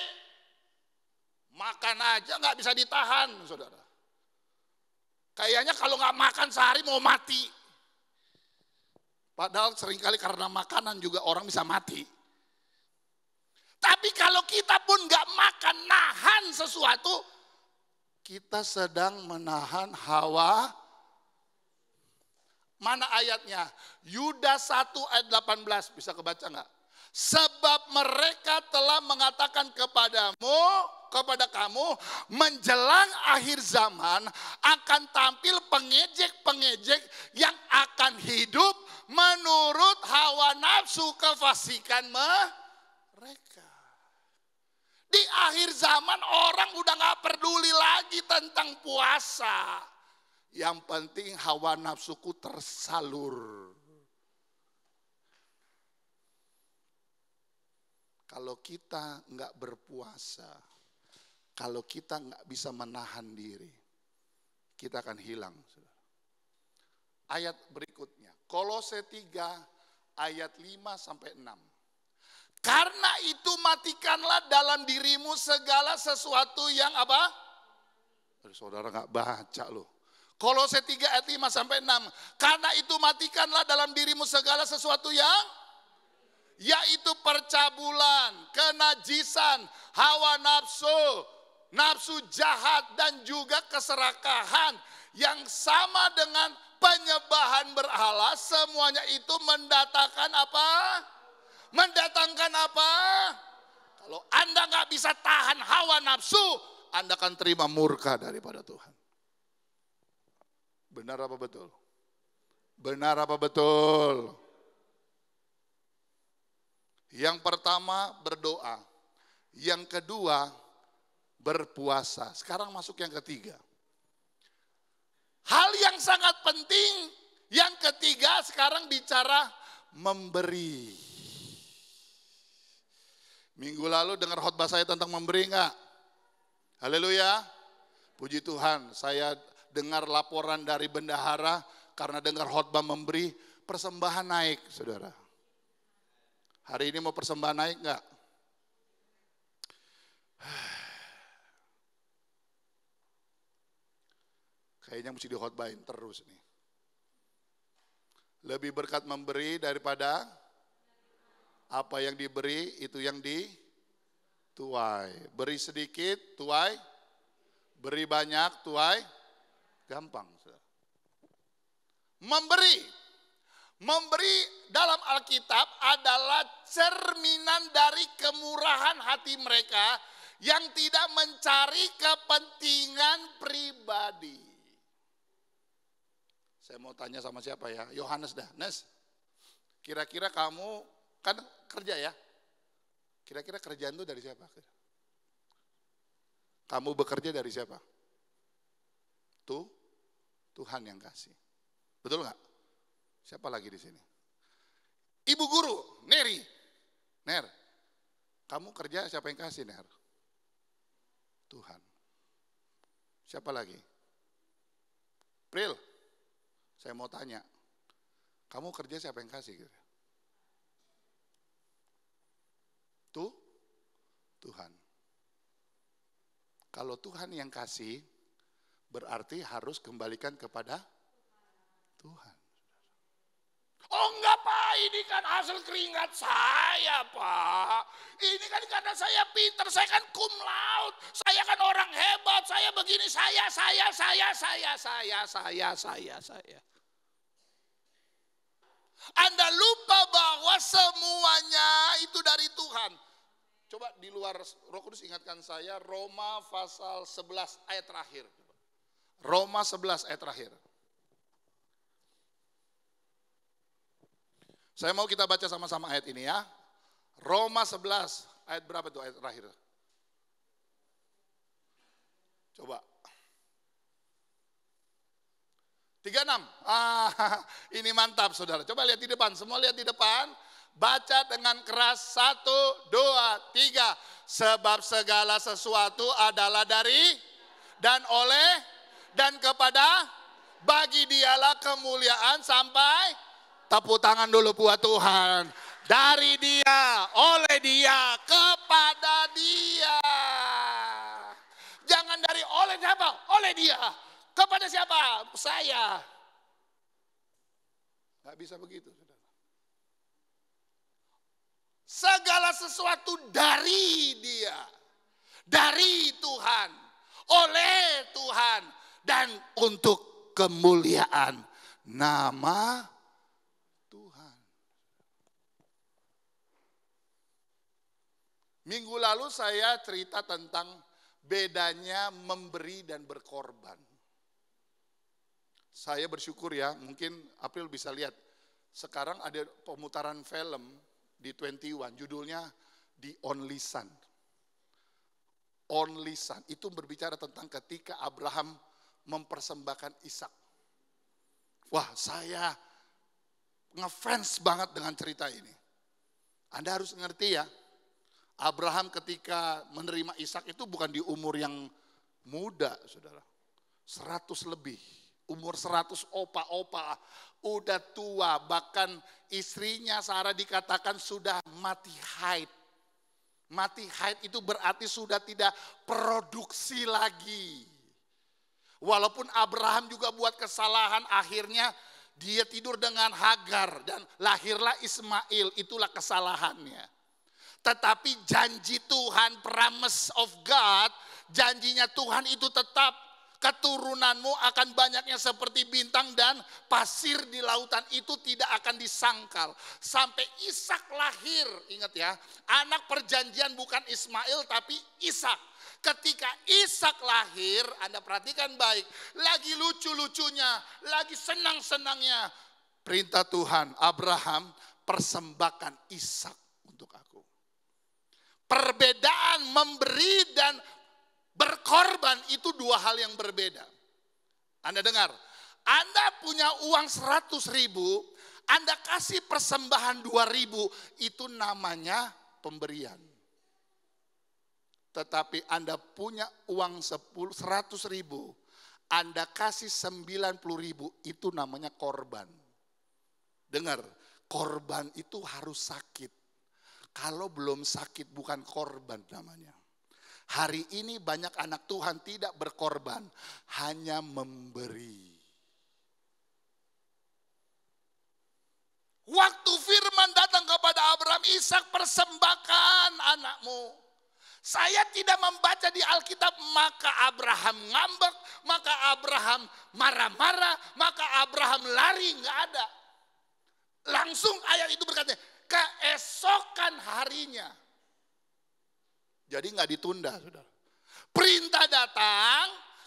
Makan aja nggak bisa ditahan saudara. Kayaknya kalau nggak makan sehari mau mati. Padahal seringkali karena makanan juga orang bisa mati. Tapi kalau kita pun nggak makan, nahan sesuatu, kita sedang menahan hawa. Mana ayatnya? Yudas 1 ayat 18, bisa kebaca nggak? Sebab mereka telah mengatakan kepada kamu, menjelang akhir zaman akan tampil pengejek-pengejek yang akan hidup menurut hawa nafsu kefasikan mereka. Di akhir zaman orang udah gak peduli lagi tentang puasa. Yang penting hawa nafsuku tersalur. Kalau kita nggak berpuasa, kalau kita nggak bisa menahan diri, kita akan hilang. Ayat berikutnya, Kolose 3 ayat 5-6. Karena itu matikanlah dalam dirimu segala sesuatu yang apa? Saudara nggak baca loh. Kolose 3 ayat 5-6. Karena itu matikanlah dalam dirimu segala sesuatu yang, yaitu percabulan, kenajisan, hawa nafsu, nafsu jahat dan juga keserakahan yang sama dengan penyembahan berhala. Semuanya itu mendatangkan apa? Mendatangkan apa? Kalau Anda nggak bisa tahan hawa nafsu, Anda akan terima murka daripada Tuhan. Benar apa betul? Benar apa betul? Yang pertama berdoa, yang kedua berpuasa. Sekarang masuk yang ketiga. Hal yang sangat penting, yang ketiga sekarang bicara memberi. Minggu lalu dengar khotbah saya tentang memberi enggak? Haleluya. Puji Tuhan, saya dengar laporan dari bendahara karena dengar khotbah memberi, persembahan naik, saudara. Hari ini mau persembahan naik enggak? Kayaknya mesti dikhotbahin terus nih. Lebih berkat memberi daripada Apa yang diberi itu yang dituai. Beri sedikit, tuai. Beri banyak, tuai. Gampang. Memberi dalam Alkitab adalah cerminan dari kemurahan hati mereka yang tidak mencari kepentingan pribadi. Saya mau tanya sama siapa ya? Yohanes dah. Nes, kira-kira kamu kan kerja ya? Kira-kira kerjaan itu dari siapa? Kamu bekerja dari siapa? Tuhan yang kasih. Betul nggak? Siapa lagi di sini? Ibu guru, Neri. Ner, kamu kerja siapa yang kasih, Ner? Tuhan. Siapa lagi? Pril, saya mau tanya. Kamu kerja siapa yang kasih? Tuhan. Kalau Tuhan yang kasih, berarti harus kembalikan kepada Tuhan. Oh enggak Pak, ini kan hasil keringat saya Pak. Ini kan karena saya pinter, saya kan cum laude. Saya kan orang hebat, saya begini, saya. Anda lupa bahwa semuanya itu dari Tuhan. Coba di luar Roh Kudus ingatkan saya Roma pasal 11 ayat terakhir. Roma 11 ayat terakhir. Saya mau kita baca sama-sama ayat ini ya. Roma 11 ayat berapa itu ayat terakhir? Coba. 36. Ini mantap saudara. Coba lihat di depan. Semua lihat di depan. Baca dengan keras. 1, 2, 3. Sebab segala sesuatu adalah dari dan oleh dan kepada, bagi dialah kemuliaan sampai, tepuk tangan dulu buat Tuhan. Dari dia, oleh dia, kepada dia. Jangan dari oleh siapa? Oleh dia. Kepada siapa? Saya. Gak bisa begitu. Segala sesuatu dari dia. Dari Tuhan. Oleh Tuhan. Dan untuk kemuliaan nama Tuhan. Minggu lalu saya cerita tentang bedanya memberi dan berkorban. Saya bersyukur ya, mungkin April bisa lihat. Sekarang ada pemutaran film di 21, judulnya The Only Son. Only Son, itu berbicara tentang ketika Abraham mempersembahkan Ishak. Wah, saya ngefans banget dengan cerita ini. Anda harus ngerti ya, Abraham ketika menerima Ishak itu bukan di umur yang muda, saudara. 100 lebih, umur 100 opa-opa, udah tua, bahkan istrinya Sarah dikatakan sudah mati haid. Mati haid itu berarti sudah tidak produksi lagi. Walaupun Abraham juga buat kesalahan, akhirnya dia tidur dengan Hagar dan lahirlah Ismail, itulah kesalahannya. Tetapi janji Tuhan, promise of God, janjinya Tuhan itu tetap, keturunanmu akan banyaknya seperti bintang dan pasir di lautan, itu tidak akan disangkal. Sampai Ishak lahir, ingat ya, anak perjanjian bukan Ismail tapi Ishak. Ketika Ishak lahir, Anda perhatikan baik, lagi lucu-lucunya, lagi senang-senangnya. Perintah Tuhan, Abraham persembahkan Ishak untuk aku. Perbedaan memberi dan berkorban itu dua hal yang berbeda. Anda dengar, Anda punya uang 100.000, Anda kasih persembahan 2.000, itu namanya pemberian. Tetapi Anda punya uang 100.000, Anda kasih 90.000, itu namanya korban. Dengar, korban itu harus sakit. Kalau belum sakit bukan korban namanya. Hari ini banyak anak Tuhan tidak berkorban, hanya memberi. Waktu firman datang kepada Abraham, Ishak persembahkan anakmu. Saya tidak membaca di Alkitab, maka Abraham ngambek, maka Abraham marah-marah, maka Abraham lari, nggak ada. Langsung ayat itu berkata, keesokan harinya. Jadi nggak ditunda, saudara. Perintah datang,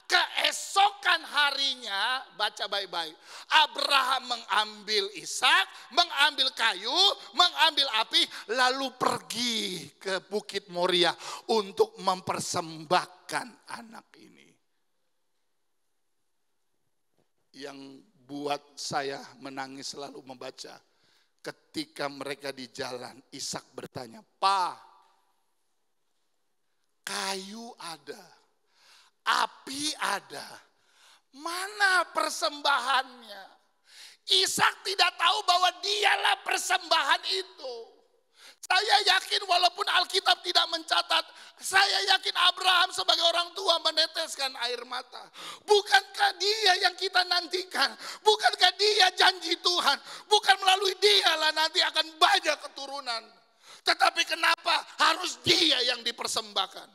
keesokan harinya, baca baik-baik. Abraham mengambil Ishak, mengambil kayu, mengambil api, lalu pergi ke Bukit Moria untuk mempersembahkan anak ini. Yang buat saya menangis selalu membaca, ketika mereka di jalan, Ishak bertanya, "Pa, kayu ada, api ada, mana persembahannya?" Ishak tidak tahu bahwa dialah persembahan itu. Saya yakin walaupun Alkitab tidak mencatat, saya yakin Abraham sebagai orang tua meneteskan air mata. Bukankah dia yang kita nantikan? Bukankah dia janji Tuhan? Bukan melalui dialah nanti akan banyak keturunan. Tetapi kenapa harus dia yang dipersembahkan?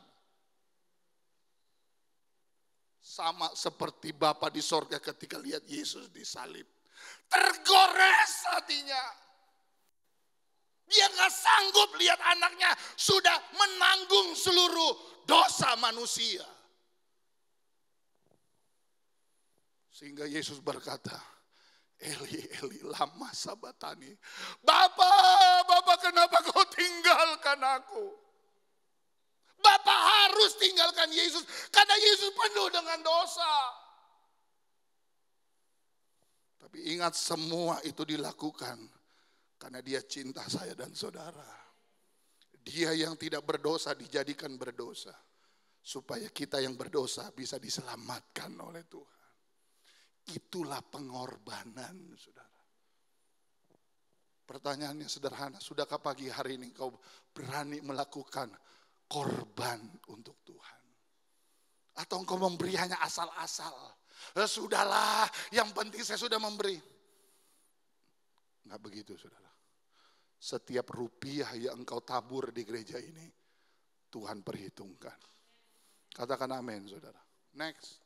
Sama seperti Bapa di sorga ketika lihat Yesus disalib. Tergores hatinya. Dia gak sanggup lihat anaknya sudah menanggung seluruh dosa manusia. Sehingga Yesus berkata, "Eli, Eli, lama sabatani." Bapa, kenapa kau tinggalkan aku? Bapa harus tinggalkan Yesus karena Yesus penuh dengan dosa. Tapi ingat, semua itu dilakukan karena dia cinta saya dan saudara. Dia yang tidak berdosa dijadikan berdosa. Supaya kita yang berdosa bisa diselamatkan oleh Tuhan. Itulah pengorbanan, saudara. Pertanyaannya sederhana, sudahkah pagi hari ini kau berani melakukan korban untuk Tuhan? Atau engkau memberi hanya asal-asal? Sudahlah, yang penting saya sudah memberi. Enggak begitu, saudara. Setiap rupiah yang engkau tabur di gereja ini, Tuhan perhitungkan. Katakan amin, saudara. Next.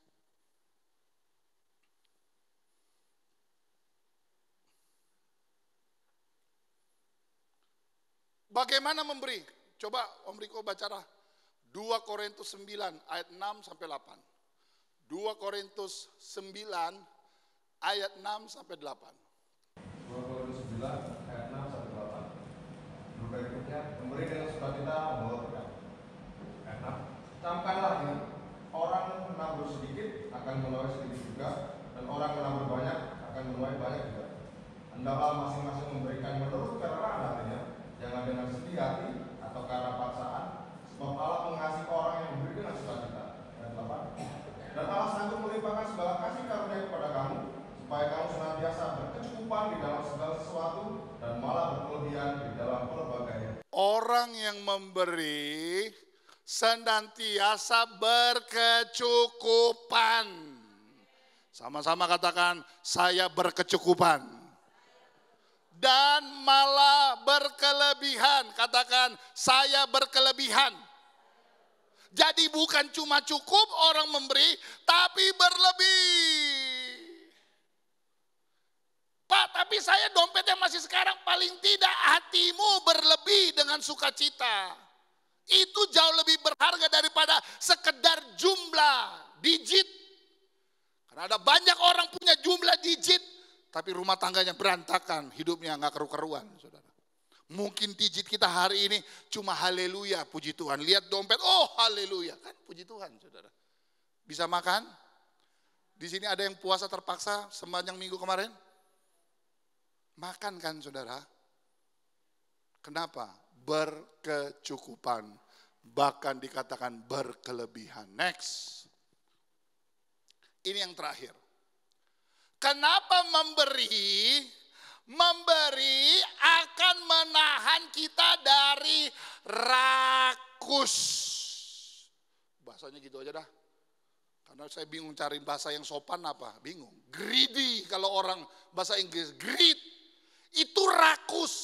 Bagaimana memberi? Coba Om Riko baca 2 Korintus 9 ayat 6 sampai 8. 2 Korintus 9 ayat 6 sampai 8. 2 Korintus 9 ayat 6 sampai 8. Berikutnya, memberi dengan sukacita membawa berkat. Ayat 6. Camkanlah ini, orang menabur sedikit akan menuai sedikit juga, dan orang menabur banyak akan menuai banyak juga. Hendaklah masing-masing memberikan menurut kerelaan hatinya, jangan dengan sedih hati atau karena paksaan, sebab Allah mengasihi orang yang memberi dengan sukacita. Ayat 8. Dan Allah sanggup melimpahkan segala kasih karunia kepada kamu, supaya kamu senantiasa berkecukupan di dalam segala sesuatu dan malah berkelebihan di dalam pelbagai. Orang yang memberi senantiasa berkecukupan. Sama-sama katakan, saya berkecukupan. Dan malah berkelebihan. Katakan, saya berkelebihan. Jadi bukan cuma cukup orang memberi, tapi berlebih. Pak, tapi saya dompetnya masih sekarang, paling tidak hatimu berlebih dengan sukacita. Itu jauh lebih berharga daripada sekedar jumlah digit. Karena ada banyak orang punya jumlah digit, tapi rumah tangganya berantakan, hidupnya nggak keru-keruan, saudara. Mungkin digit kita hari ini cuma haleluya, puji Tuhan. Lihat dompet, oh haleluya, kan puji Tuhan, saudara. Bisa makan? Di sini ada yang puasa terpaksa sepanjang minggu kemarin? Makan kan, saudara? Kenapa? Berkecukupan, bahkan dikatakan berkelebihan. Next. Ini yang terakhir. Kenapa memberi? Memberi akan menahan kita dari rakus. Bahasanya gitu aja dah. Karena saya bingung cari bahasa yang sopan apa? Bingung. Greedy kalau orang bahasa Inggris. Greed. Itu rakus.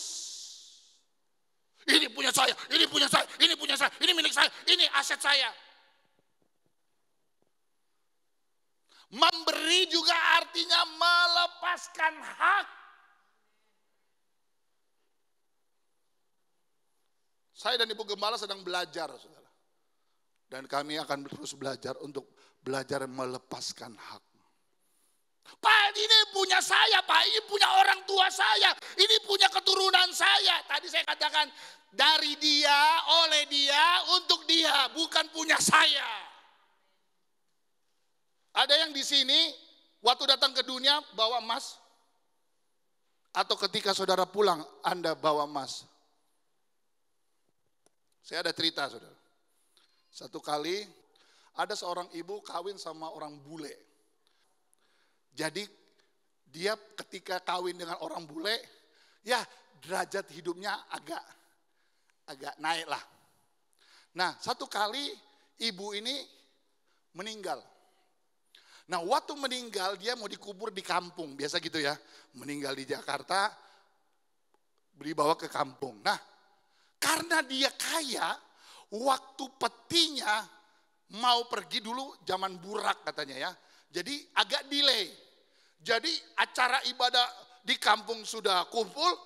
Ini punya saya, ini punya saya, ini punya saya, ini milik saya, ini aset saya. Memberi juga artinya melepaskan hak. Saya dan Ibu Gembala sedang belajar, saudara. Dan kami akan terus belajar untuk belajar melepaskan hak. Pak, ini punya saya, Pak. Ini punya orang tua saya. Ini punya keturunan saya. Tadi saya katakan, dari dia, oleh dia, untuk dia. Bukan punya saya. Ada yang di sini, waktu datang ke dunia, bawa emas. Atau ketika saudara pulang, Anda bawa emas. Saya ada cerita, saudara. Satu kali, ada seorang ibu kawin sama orang bule. Jadi dia ketika kawin dengan orang bule, ya derajat hidupnya agak naik lah. Nah, satu kali ibu ini meninggal. Nah, waktu meninggal dia mau dikubur di kampung, biasa gitu ya. Meninggal di Jakarta, dibawa ke kampung. Nah, karena dia kaya, waktu petinya mau pergi dulu zaman burak katanya ya. Jadi agak delay. Jadi acara ibadah di kampung sudah kumpul,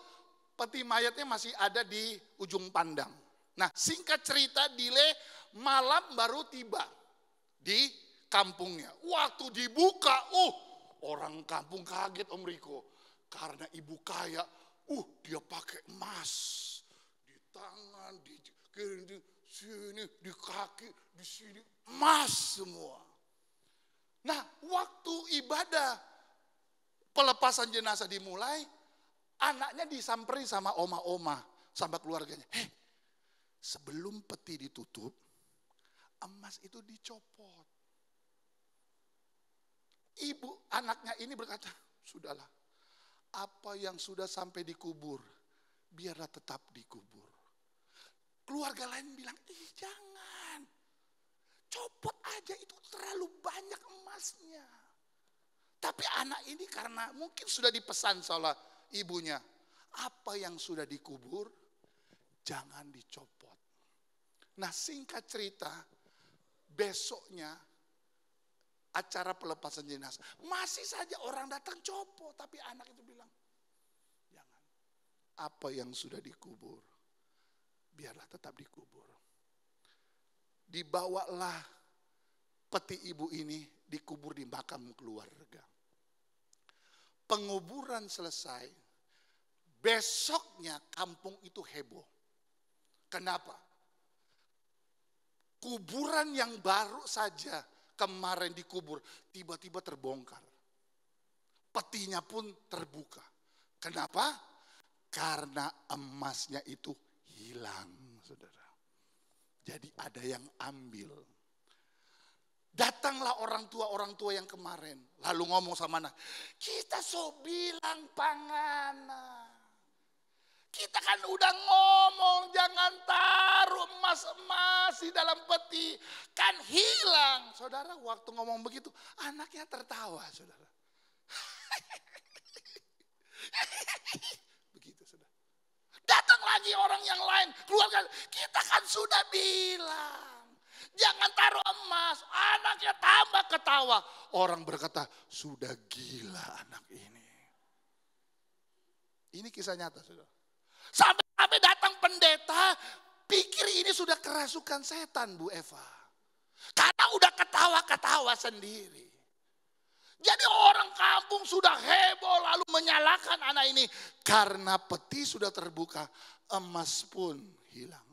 peti mayatnya masih ada di ujung pandang. Nah, singkat cerita delay, malam baru tiba di kampungnya. Waktu dibuka, orang kampung kaget Om Riko. Karena ibu kaya, dia pakai emas. Di tangan, di sini, di kaki, di sini, emas semua. Nah, waktu ibadah pelepasan jenazah dimulai, anaknya disamperin sama oma-oma, sama keluarganya. Sebelum peti ditutup, emas itu dicopot. Ibu anaknya ini berkata, sudahlah, apa yang sudah sampai dikubur, biarlah tetap dikubur. Keluarga lain bilang, jangan, copot aja, itu terlalu banyak emasnya. Tapi anak ini karena mungkin sudah dipesan oleh ibunya, apa yang sudah dikubur, jangan dicopot. Nah, singkat cerita, besoknya acara pelepasan jenazah. Masih saja orang datang copot, tapi anak itu bilang, jangan. Apa yang sudah dikubur, biarlah tetap dikubur. Dibawalah peti ibu ini dikubur di makam keluarga. Penguburan selesai, besoknya kampung itu heboh. Kenapa? Kuburan yang baru saja kemarin dikubur, tiba-tiba terbongkar. Petinya pun terbuka. Kenapa? Karena emasnya itu hilang, saudara. Jadi ada yang ambil. Datanglah orang tua yang kemarin. Lalu ngomong sama anak, kita so bilang Pangana. Kita kan udah ngomong jangan taruh emas-emas di dalam peti. Kan hilang. Saudara, waktu ngomong begitu, anaknya tertawa, saudara. Begitu, saudara. Datang lagi orang yang lain, keluarga, kita kan sudah bilang. Jangan taruh emas, anaknya tambah ketawa. Orang berkata, sudah gila anak ini. Ini kisah nyata, saudara. Sampai datang pendeta, pikir ini sudah kerasukan setan, Bu Eva. Karena udah ketawa-ketawa sendiri. Jadi orang kampung sudah heboh lalu menyalahkan anak ini. Karena peti sudah terbuka, emas pun hilang.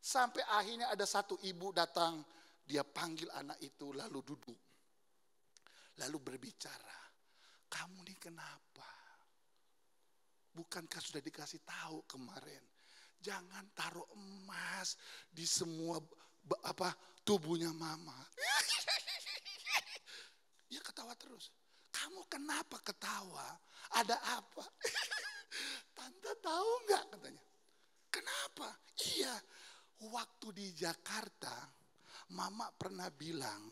Sampai akhirnya ada satu ibu datang, dia panggil anak itu lalu duduk. Lalu berbicara, kamu ini kenapa? Bukankah sudah dikasih tahu kemarin? Jangan taruh emas di semua tubuhnya mama. Dia ketawa terus. Kamu kenapa ketawa? Ada apa? Tante tahu nggak katanya? Kenapa? Iya. Waktu di Jakarta, mama pernah bilang,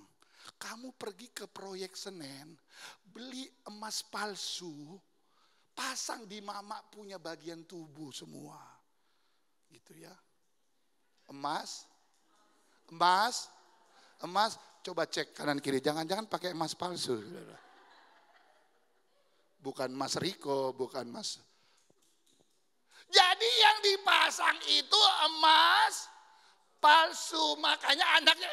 kamu pergi ke proyek Senen, beli emas palsu, pasang di mama punya bagian tubuh semua. Gitu ya. Emas. Coba cek kanan kiri. Jangan-jangan pakai emas palsu. Bukan Mas Riko, bukan Mas. Jadi yang dipasang itu emas palsu. Makanya anaknya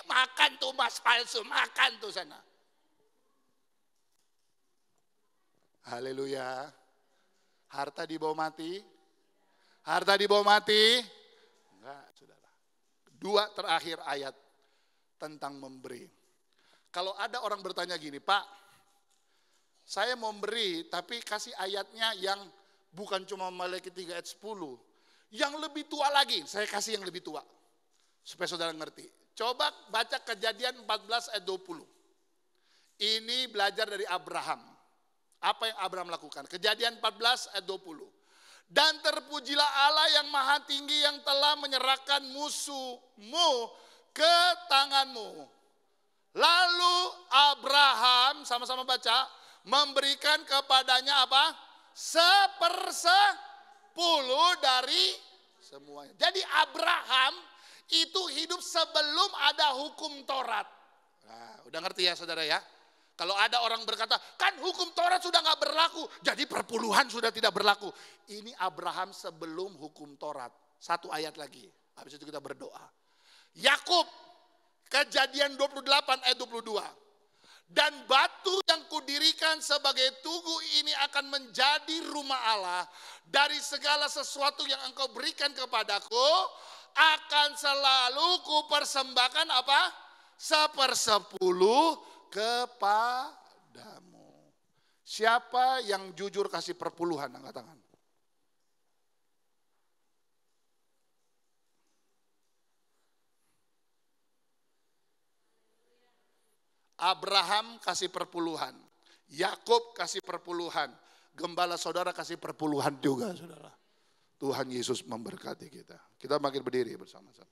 makan tuh emas palsu, makan tuh sana. Haleluya. Harta dibawa mati? Harta dibawa mati? Enggak, saudara. Dua terakhir ayat tentang memberi. Kalau ada orang bertanya gini, Pak, saya mau memberi tapi kasih ayatnya yang bukan cuma Maliaki 3 ayat 10. Yang lebih tua lagi, saya kasih yang lebih tua. Supaya saudara ngerti. Coba baca Kejadian 14 ayat 20. Ini belajar dari Abraham. Apa yang Abraham lakukan? Kejadian 14 ayat 20. Dan terpujilah Allah yang maha tinggi yang telah menyerahkan musuhmu ke tanganmu. Lalu Abraham, sama-sama baca, memberikan kepadanya apa? 1/10 dari semuanya. Jadi Abraham itu hidup sebelum ada hukum Taurat. Nah, udah ngerti ya saudara ya? Kalau ada orang berkata, kan hukum Taurat sudah gak berlaku, jadi perpuluhan sudah tidak berlaku. Ini Abraham sebelum hukum Taurat. Satu ayat lagi, habis itu kita berdoa. Yakub, Kejadian 28 ayat 22. Dan batu yang kudirikan sebagai tugu ini akan menjadi rumah Allah. Dari segala sesuatu yang engkau berikan kepadaku, akan selalu kupersembahkan apa? 1/10 kepadamu. Siapa yang jujur kasih perpuluhan? Angkat tangan. Abraham kasih perpuluhan. Yakub kasih perpuluhan. Gembala saudara kasih perpuluhan juga saudara. Tuhan Yesus memberkati kita. Kita makin berdiri bersama-sama.